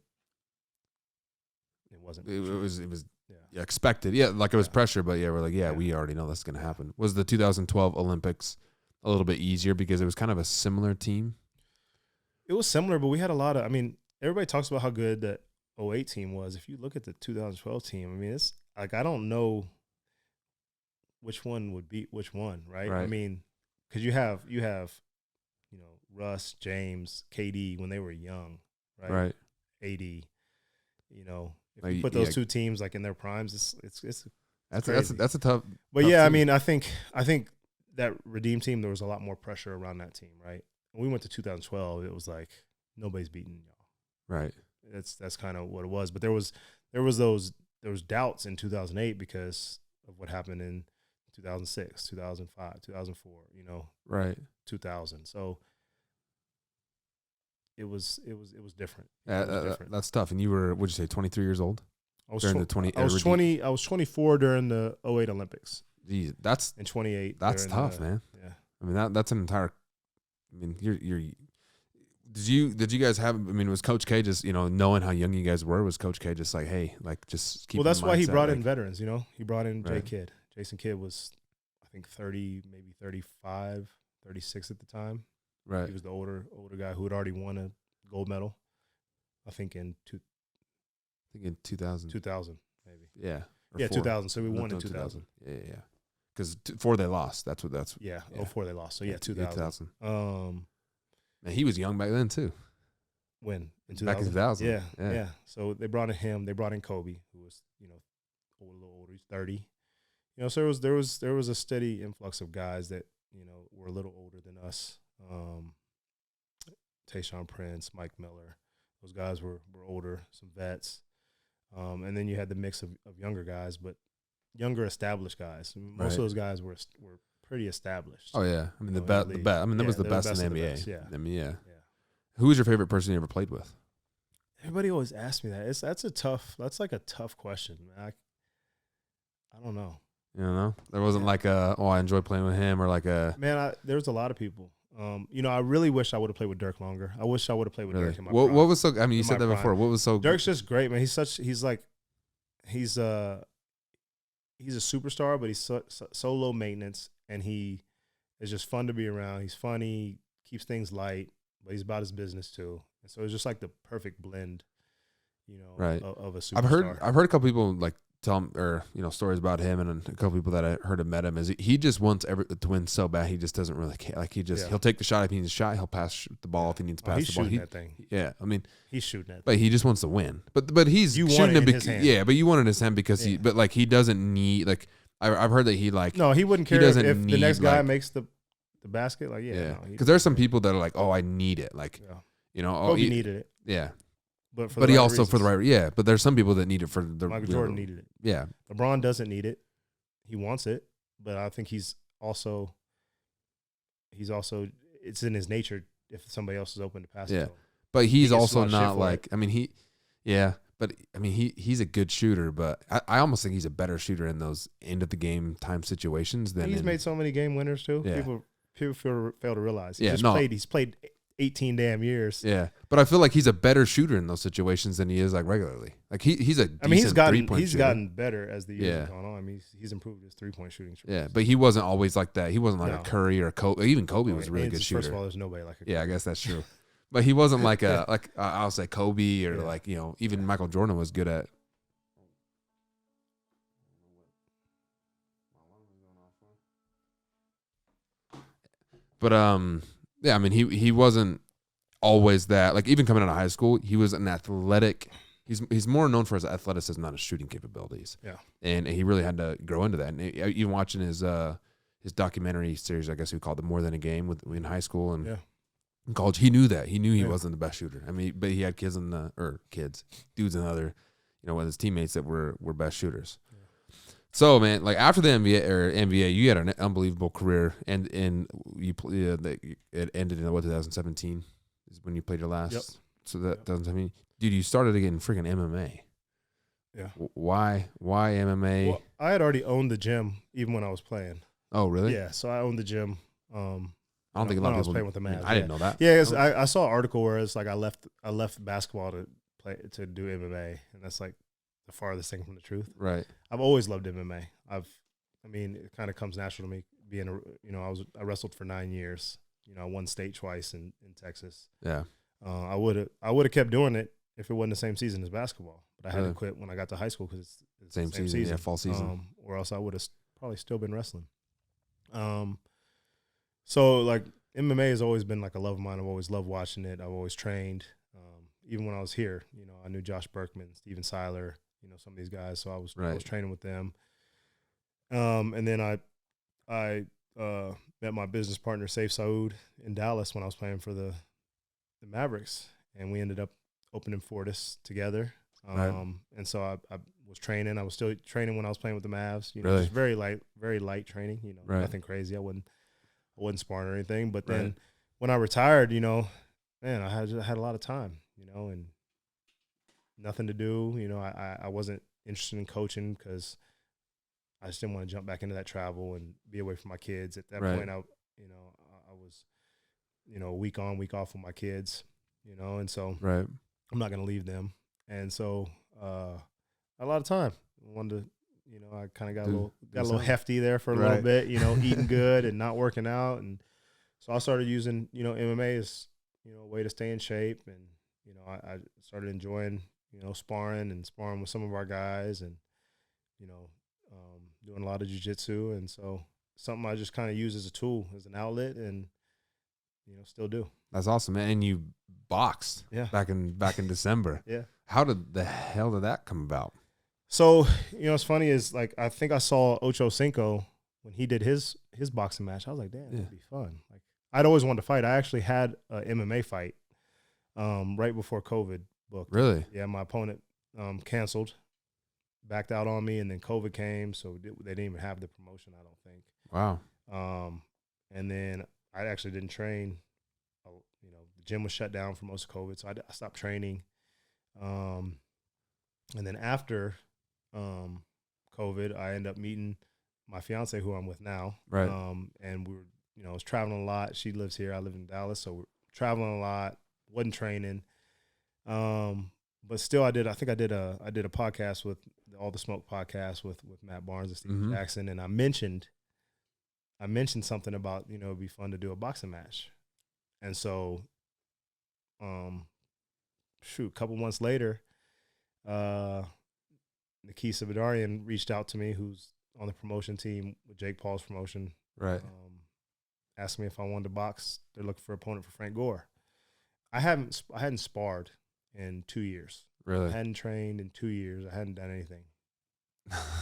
it wasn't. It was Yeah. expected. Yeah, like it was pressure, but we're like, we already know that's going to happen. Was the 2012 Olympics a little bit easier because it was kind of a similar team? It was similar, but we had a lot of. I mean, everybody talks about how good the 08 team was. If you look at the 2012 team, I mean, it's like I don't know which one would beat which one, right? I mean, because you have Russ, James, KD when they were young, right? Right. AD, if you put those two teams like in their primes, it's that's a tough. But tough yeah, team. I mean, I think that Redeem team, there was a lot more pressure around that team, right? When we went to 2012, it was like nobody's beating y'all, right? That's kind of what it was. But there was those doubts in 2008 because of what happened in 2006, 2005, 2004, right, 2000. So it was different. That's tough. And you were, what'd you say, 23 years old? I was 24 during the 08 Olympics. Geez, that's in 28. That's tough, man. Yeah. I mean that's an entire. I mean you're. Did you guys have? I mean, was Coach K just knowing how young you guys were? Was Coach K just like, hey, like just keep? Well, that's why he brought in veterans. He brought in Kidd. Jason Kidd was, I think 30, maybe 35, 36 at the time. Right. He was the older guy who had already won a gold medal. I think in 2000. 2000 maybe. Yeah. Yeah, 2000. So we won in 2000. Yeah. Because 4 they lost. That's. Yeah. 04 they lost. So yeah, 2000. Man, he was young back then too. When in 2000? Back in 2000. Yeah. So they brought in him. They brought in Kobe, who was a little older. He's 30. So there was a steady influx of guys that were a little older than us. Tayshaun Prince, Mike Miller, those guys were older, some vets. And then you had the mix of younger guys, but younger established guys. Most of those guys were pretty established. Oh yeah, I mean the best. I mean that was the best in the NBA. Best, yeah. I mean yeah. Who was your favorite person you ever played with? Everybody always asks me that. That's like a tough question. I don't know. You know, there wasn't like I enjoy playing with him or like a man. There's a lot of people. I really wish I would have played with Dirk longer. I wish I would have played with Dirk in my prime. What was so? I mean, you said that before. What was so? Dirk's just great, man. He's a superstar, but he's so low maintenance, and he is just fun to be around. He's funny, keeps things light, but he's about his business too. And so it's just like the perfect blend, of a superstar. I've heard a couple people like tell him or stories about him, and a couple people that I heard have met him is he just wants to win so bad he just doesn't really care. Like he'll take the shot if he needs a shot, he'll pass the ball if he needs to pass the ball. He's shooting that thing. Yeah, I mean he's shooting that. But he just wants to win. But he's shooting it his hand. Yeah, but you want it in his hand because he. But like he doesn't need like I've heard that he like no he wouldn't care if the next guy makes the basket because there's some people that are like I need it like Kobe needed it but he also for the right but there's some people that need it for the Michael Jordan needed it. Yeah. LeBron doesn't need it. He wants it, but I think he's also it's in his nature if somebody else is open to pass it. Yeah. But he's also not like I mean but I mean he's a good shooter, but I almost think he's a better shooter in those end of the game time situations than he's made so many game winners too. Yeah. People fail to realize. He's played 18 damn years. Yeah, but I feel like he's a better shooter in those situations than he is like regularly. Like he's a decent he's gotten better as the years have gone on. I mean, he's improved his 3-point shooting. Yeah, but he wasn't always like that. He wasn't like a Curry or Kobe. Even Kobe was a really good shooter. First of all, there's nobody like a Kobe. Yeah, I guess that's true. But he wasn't like I'll say Kobe or like even Michael Jordan was good at. But yeah, I mean he wasn't always that. Like even coming out of high school, he was an athletic. He's more known for his athleticism, not his shooting capabilities. Yeah, and he really had to grow into that. And even watching his documentary series, I guess we called it More Than a Game in high school and in college, he knew that. He knew he wasn't the best shooter. I mean, but he had dudes and other, with his teammates that were best shooters. So man, like after the NBA, you had an unbelievable career, and it ended in 2017 is when you played your last. Yep. So that doesn't mean, dude, you started again freaking MMA. Yeah. Why MMA? Well, I had already owned the gym even when I was playing. Oh really? Yeah. So I owned the gym. I don't think a lot of people playing with the Mavs. I didn't know that. Yeah, I saw an article where it's like I left basketball to do MMA, and that's like the farthest thing from the truth. Right. I've always loved MMA. I mean, it kind of comes natural to me being I wrestled for 9 years. I won state twice in Texas. Yeah. I would have kept doing it if it wasn't the same season as basketball, but I had to quit when I got to high school because it's same the same season. Yeah, fall season. Or else I would have probably still been wrestling. So like MMA has always been like a love of mine. I've always loved watching it. I've always trained. Even when I was here, I knew Josh Berkman, Steven Seiler, some of these guys. So I was training with them. And then I met my business partner, Saif Saud, in Dallas when I was playing for the Mavericks, and we ended up opening Fortis together. And so I was training. I was still training when I was playing with the Mavs. Really? Just very light training. Nothing crazy. I wasn't sparring or anything. But then when I retired, man, I had a lot of time, and nothing to do. I wasn't interested in coaching because I just didn't want to jump back into that travel and be away from my kids. At that point, I was, a week on, week off with my kids, and so I'm not going to leave them. And so a lot of time. I wanted to, I kind of got a little hefty there for a little bit, eating good and not working out. And so I started using, MMA as, a way to stay in shape. And, I started enjoying, sparring with some of our guys and, doing a lot of jiu-jitsu. And so something I just kind of use as a tool, as an outlet, and, still do. That's awesome, man. And you boxed back in December. Yeah. How the hell did that come about? So, what's funny is, like, I think I saw Ocho Cinco when he did his boxing match. I was like, damn, that'd be fun. Like, I'd always wanted to fight. I actually had an MMA fight right before COVID booked. Really? Yeah, my opponent canceled, backed out on me, and then COVID came, so they didn't even have the promotion, I don't think. Wow. And then I actually didn't train. The gym was shut down for most of COVID, so I stopped training. And then after COVID, I ended up meeting my fiance, who I'm with now. Right. And we were, I was traveling a lot. She lives here. I live in Dallas, so we're traveling a lot. Wasn't training. But still, I think I did a podcast with All the Smoke podcast with Matt Barnes and Steve Jackson, and I mentioned something about, it'd be fun to do a boxing match. And so, a couple months later, Nikisa Badarian reached out to me, who's on the promotion team with Jake Paul's promotion. Right. Asked me if I wanted to box. They're looking for an opponent for Frank Gore. I hadn't sparred in 2 years. Really? I hadn't trained in 2 years. I hadn't done anything.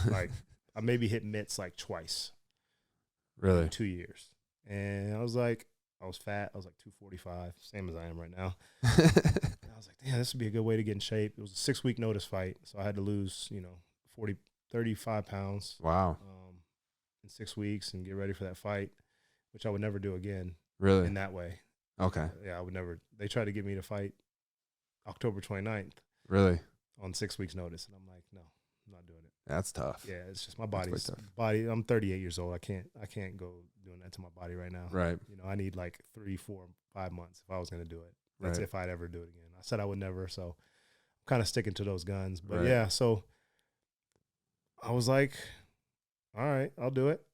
Like, I maybe hit mitts like twice. Really? In 2 years. And I was fat. I was like 245, same as I am right now. And I was like, damn, this would be a good way to get in shape. It was a 6-week notice fight, so I had to lose, 35 pounds. Wow. In 6 weeks and get ready for that fight, which I would never do again. Really? In that way. Okay. Yeah, I would never. They tried to get me to fight October 29th. Really? On 6 weeks notice, and I'm like, no, I'm not doing it. That's tough. Yeah, it's just my body. I'm 38 years old. I can't go doing that to my body right now. Right. I need like 3, 4, 5 months if I was going to do it. That's if I'd ever do it again. I said I would never, so I'm kind of sticking to those guns. But yeah, so I was like, all right, I'll do it.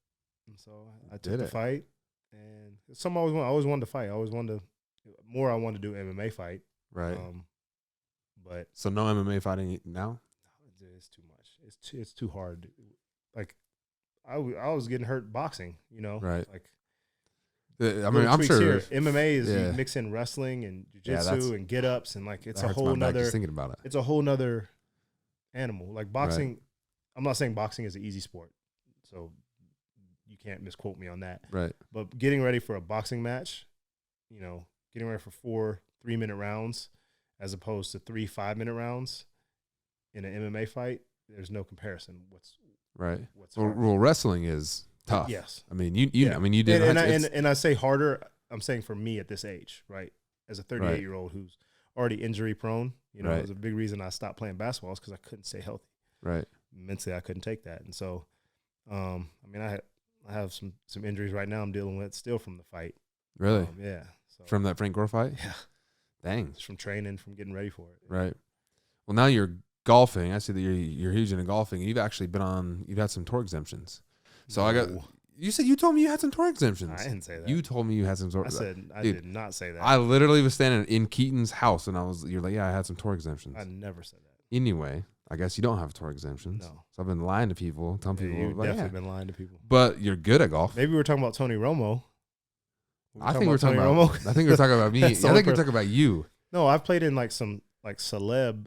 And so I took the fight, and it's something I always wanted to fight. I wanted to do MMA fight. Right. But so no MMA fighting now? No, it's too much. It's too hard. Like I was getting hurt boxing, Right. Like I mean, I'm sure here. MMA is you mix in wrestling and jiu-jitsu and get-ups, and like it's a whole nother. Just thinking about it. It's a whole nother animal. Like boxing, right. I'm not saying boxing is an easy sport, so you can't misquote me on that. Right. But getting ready for a boxing match, getting ready for 4 3-minute rounds as opposed to 3 5-minute rounds in an MMA fight, there's no comparison. Well, wrestling is tough. Yes. I mean, I mean, you did. And I say harder. I'm saying for me at this age, right? As a 38-year-old who's already injury prone, it was a big reason I stopped playing basketball is because I couldn't stay healthy. Right. Mentally, I couldn't take that, and so, I mean, I have some injuries right now I'm dealing with still from the fight. Really? Yeah. So, from that Frank Gore fight? Yeah. Dang. Just from training, from getting ready for it. Right. Well, now you're golfing. I see that you're huge into golfing. You've actually you've had some tour exemptions. So No. You told me you had some tour exemptions. I didn't say that. You told me you had some tour. I said I Dude, did not say that. I literally was standing in Keaton's house and you're like, yeah, I had some tour exemptions. I never said that. Anyway, I guess you don't have tour exemptions. No. So I've been lying to people, telling people. You've like, definitely been lying to people. But you're good at golf. Maybe we were talking about Tony Romo. I think we're talking Tony about. Romo. I think we're talking about me. I That's the think only we're talking about you. No, I've played in like some like celeb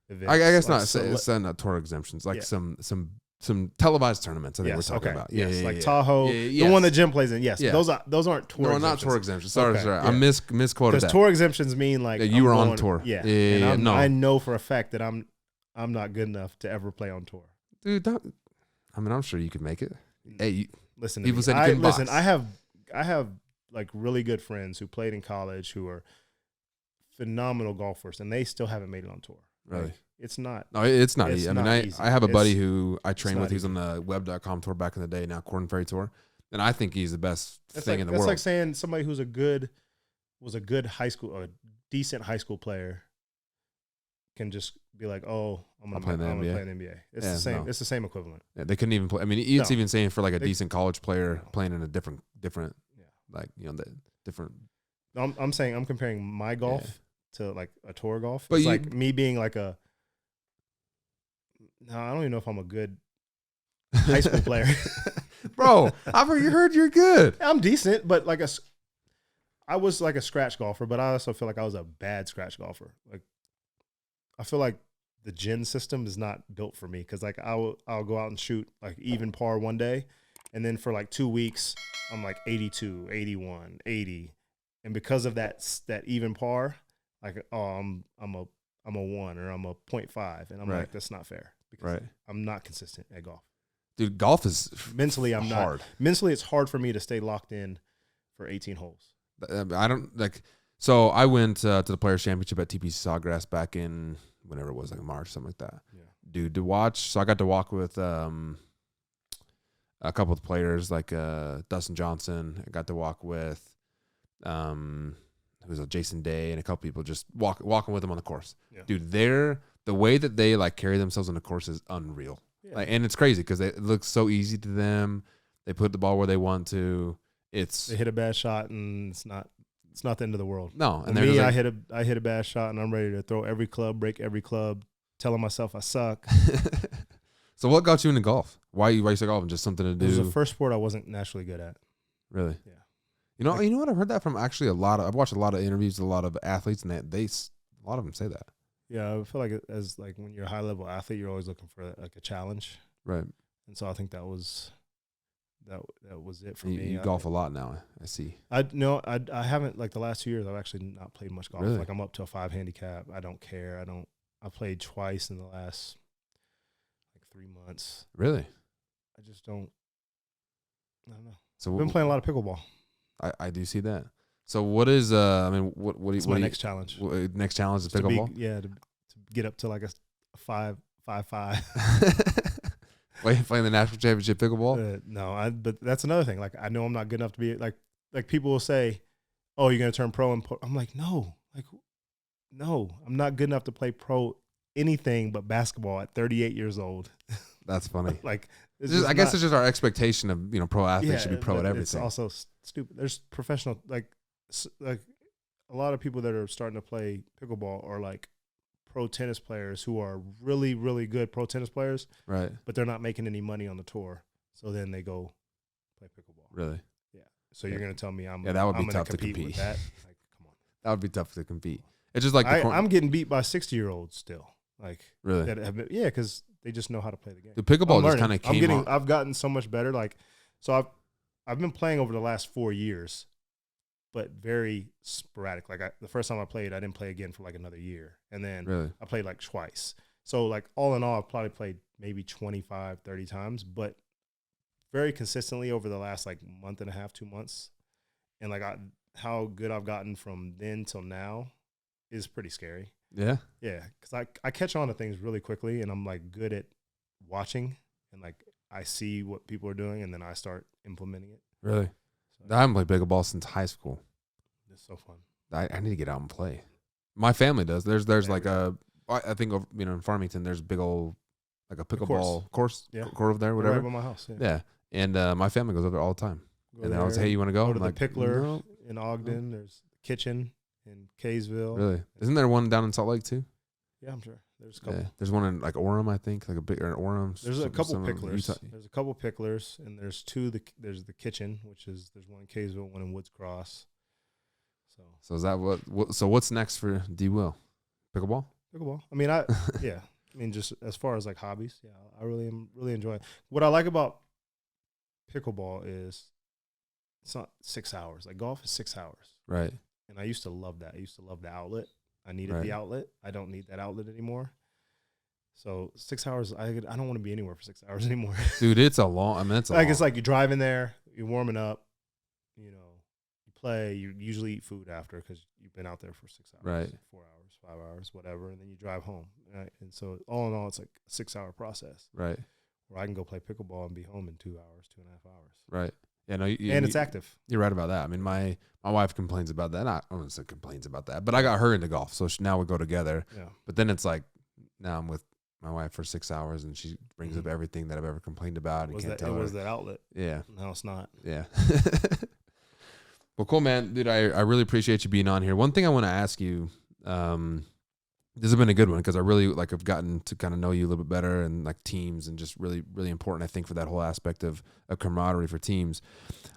events. I guess like not. It's not tour exemptions. Like Yeah. some televised tournaments. I think Yes, we're talking okay. about. Yes, Yeah, like yeah. Tahoe, Yeah, the one that yes. Jim plays in. Yes, Yeah. those aren't tour. No, exemptions. not tour exemptions. Sorry, Okay, sorry. yeah. I misquoted Because that. tour exemptions mean like Yeah, you were on going- tour. Yeah, Yeah, and no. I know for a fact that I'm not good enough to ever play on tour. Dude, I'm sure you could make it. Hey, Listen, to people me. said you couldn't listen. box. I have like really good friends who played in college who are phenomenal golfers, and they still haven't made it on tour. really? Like, it's not. No, it's not It's easy. I mean, not easy. I have a buddy It's- who I trained not with. He was easy. on the web.com tour back in the day, now Corn Ferry Tour. And I think he's the best That's thing like, in the that's world. like saying somebody was a good high school or decent high school player can just be like, oh, I'm gonna play in the NBA. It's Yeah, the same. no. It's the same equivalent. Yeah, they couldn't even play. I mean, it's No. even saying for like a They- decent college player No. playing in a different, Yeah. like, the different. I'm saying I'm comparing my golf Yeah. to like a tour golf. But It's you- like me being like a. No, I don't even know if I'm a good high school player. Bro, I've heard you're good. I'm decent, but like I was like a scratch golfer, but I also feel like I was a bad scratch golfer. Like, I feel like the gin system is not built for me because like I'll go out and shoot like even par one day, and then for like 2 weeks I'm like 82, 81, 80, and because of that even par, like I'm a 1 or I'm a 0.5, and I'm Right. like, that's not fair because Right. I'm not consistent at golf. Dude, golf is Mentally, I'm hard. not. Mentally, it's hard for me to stay locked in for 18 holes. I don't like. So I went to the Players Championship at TPC Sawgrass back in whenever it was, like March, something like that. Yeah. Dude, to watch. So I got to walk with a couple of the players, like Dustin Johnson. I got to walk with who was Jason Day and a couple people just walking with them on the course. Yeah. Dude, the way that they like carry themselves on the course is unreal. Yeah. Like, and it's crazy because it looks so easy to them. They put the ball where they want to. They hit a bad shot and it's not the end of the world. No, And and they're me, just I hit a bad shot and I'm ready to throw every club, break every club, telling myself I suck. So what got you into golf? Why you start golfing? Just something to It was do? the first sport I wasn't naturally good at. Really? Yeah. You know what? I've heard that from actually I've watched a lot of interviews with a lot of athletes, and a lot of them say that. Yeah, I feel like as like when you're a high level athlete, you're always looking for like a challenge, Right. and so I think that was it for You, me. you golf a lot now. I see. I haven't like the last 2 years. I've actually not played much golf. Really? Like I'm up to a 5 handicap. I don't care. I played twice in the last like 3 months. Really? I just don't. I don't know. So I've been playing a lot of pickleball. I do see that. So what is what do you It's my next challenge. next challenge is To be- pickleball? to get up to like a 5. Playing the national championship pickleball? No, but that's another thing. Like I know I'm not good enough to be like people will say, "Oh, you're gonna turn pro," and I'm like, no, I'm not good enough to play pro anything but basketball at 38 years old. That's funny. Like, I guess it's just our expectation of pro athletes should be pro but at It's everything. also stupid. There's professional like a lot of people that are starting to play pickleball are like pro tennis players who are really, really good pro tennis players, Right. but they're not making any money on the tour. So then they go play pickleball. Really. So you're gonna tell me that would be gonna tough to compete compete. with that? Like, come on. That would be tough to compete. It's just like I'm getting beat by 60-year-olds still. Like really. that have been, because they just know how to play the game. The pickleball I'm just learning. kind of came. I've gotten so much better. Like, so I've been playing over the last 4 years, but very sporadic. Like the first time I played, I didn't play again for like another year, and then Really. I played like twice. So like all in all, I've probably played maybe 25, 30 times, but very consistently over the last like month and a half, 2 months. And like how good I've gotten from then till now is pretty scary. Yeah. Yeah, because I catch on to things really quickly, and I'm like good at watching, and like I see what people are doing, and then I start implementing it. Really. So I haven't played pickleball since high school. it's so fun. I need to get out and play. My family does. There's like I think in Farmington there's a big old like a pickleball court over there, Right whatever. by my house. Yeah, and my family goes over there all the time. And then I was, hey, you want to go? Go to I'm the Pickler no. in Ogden. There's the Kitchen in Kaysville. Really? Isn't there one down in Salt Lake too? Yeah, I'm sure. There's a couple. Yeah. There's one in like Orem, I think, like a big Orem. There's a couple Picklers. There's a couple Picklers, and there's two. There's the Kitchen, there's one in Kaysville, one in Woods Cross. So is that what? So what's next for D. Will? Pickleball? Pickleball. I mean, yeah. I mean, just as far as like hobbies, yeah, I really am really enjoying it. What I like about pickleball is it's not 6 hours. Like golf is 6 hours. Right. And I used to love that. I used to love the outlet. I needed the outlet. I don't need that outlet anymore. So 6 hours, I don't want to be anywhere for 6 hours anymore. Dude, it's a long. I mean, it's like like you're driving there, you're warming up, you play. You usually eat food after because you've been out there for 6 hours, right? 4 hours, 5 hours, whatever, and then you drive home. Right? And so all in all, it's like a 6 hour process, right? Where I can go play pickleball and be home in 2 hours, 2.5 hours, right? Yeah, no, and it's active. You're right about that. I mean, my wife complains about that. I don't want to say complains about that, but I got her into golf, so now we go together. Yeah. But then it's like now I'm with my wife for 6 hours, and she brings up everything that I've ever complained about. And can't tell her. It was that outlet. Yeah. No, it's not. Yeah. Well, cool, man. Dude, I really appreciate you being on here. One thing I want to ask you, this has been a good one because I really I've gotten to kind of know you a little bit better and like teams and just really, really important, I think, for that whole aspect of camaraderie for teams.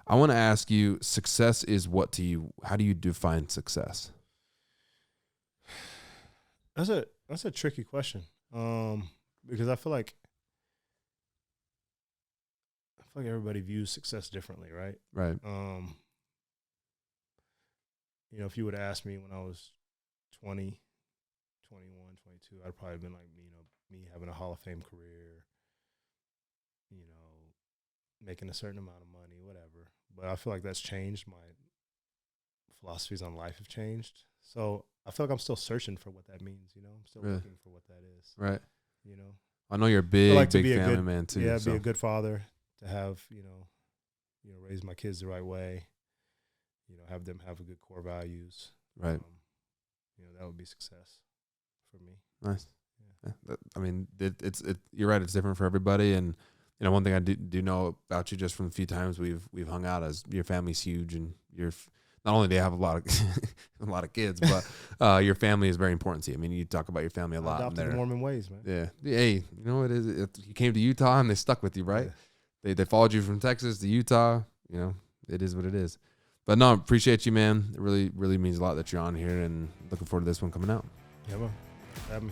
I want to ask you, success is what to you? How do you define success? That's a tricky question. Because I feel like everybody views success differently, right? Right. If you would have asked me when I was 20, 21, 22, I'd probably been like, me having a Hall of Fame career, making a certain amount of money, whatever. But I feel like that's changed. My philosophies on life have changed. So I feel like I'm still searching for what that means, I'm still looking for what that is. Right. I know you're a big family man too. Yeah, be a good father, to have, raise my kids the right way, have them have a good core values. Right. That would be success for me. Nice. Yeah. I mean, you're right. It's different for everybody. And, one thing I do know about you just from the few times we've hung out is your family's huge, and not only do you have a lot of kids, but your family is very important to you. I mean, you talk about your family a lot. Adopted the Mormon ways, man. Yeah. Hey, you know what it is? You came to Utah and they stuck with you, right? Yeah. They followed you from Texas to Utah. It is what it is. But no, appreciate you, man. It really, really means a lot that you're on here, and looking forward to this one coming out. Yeah, man. Have me.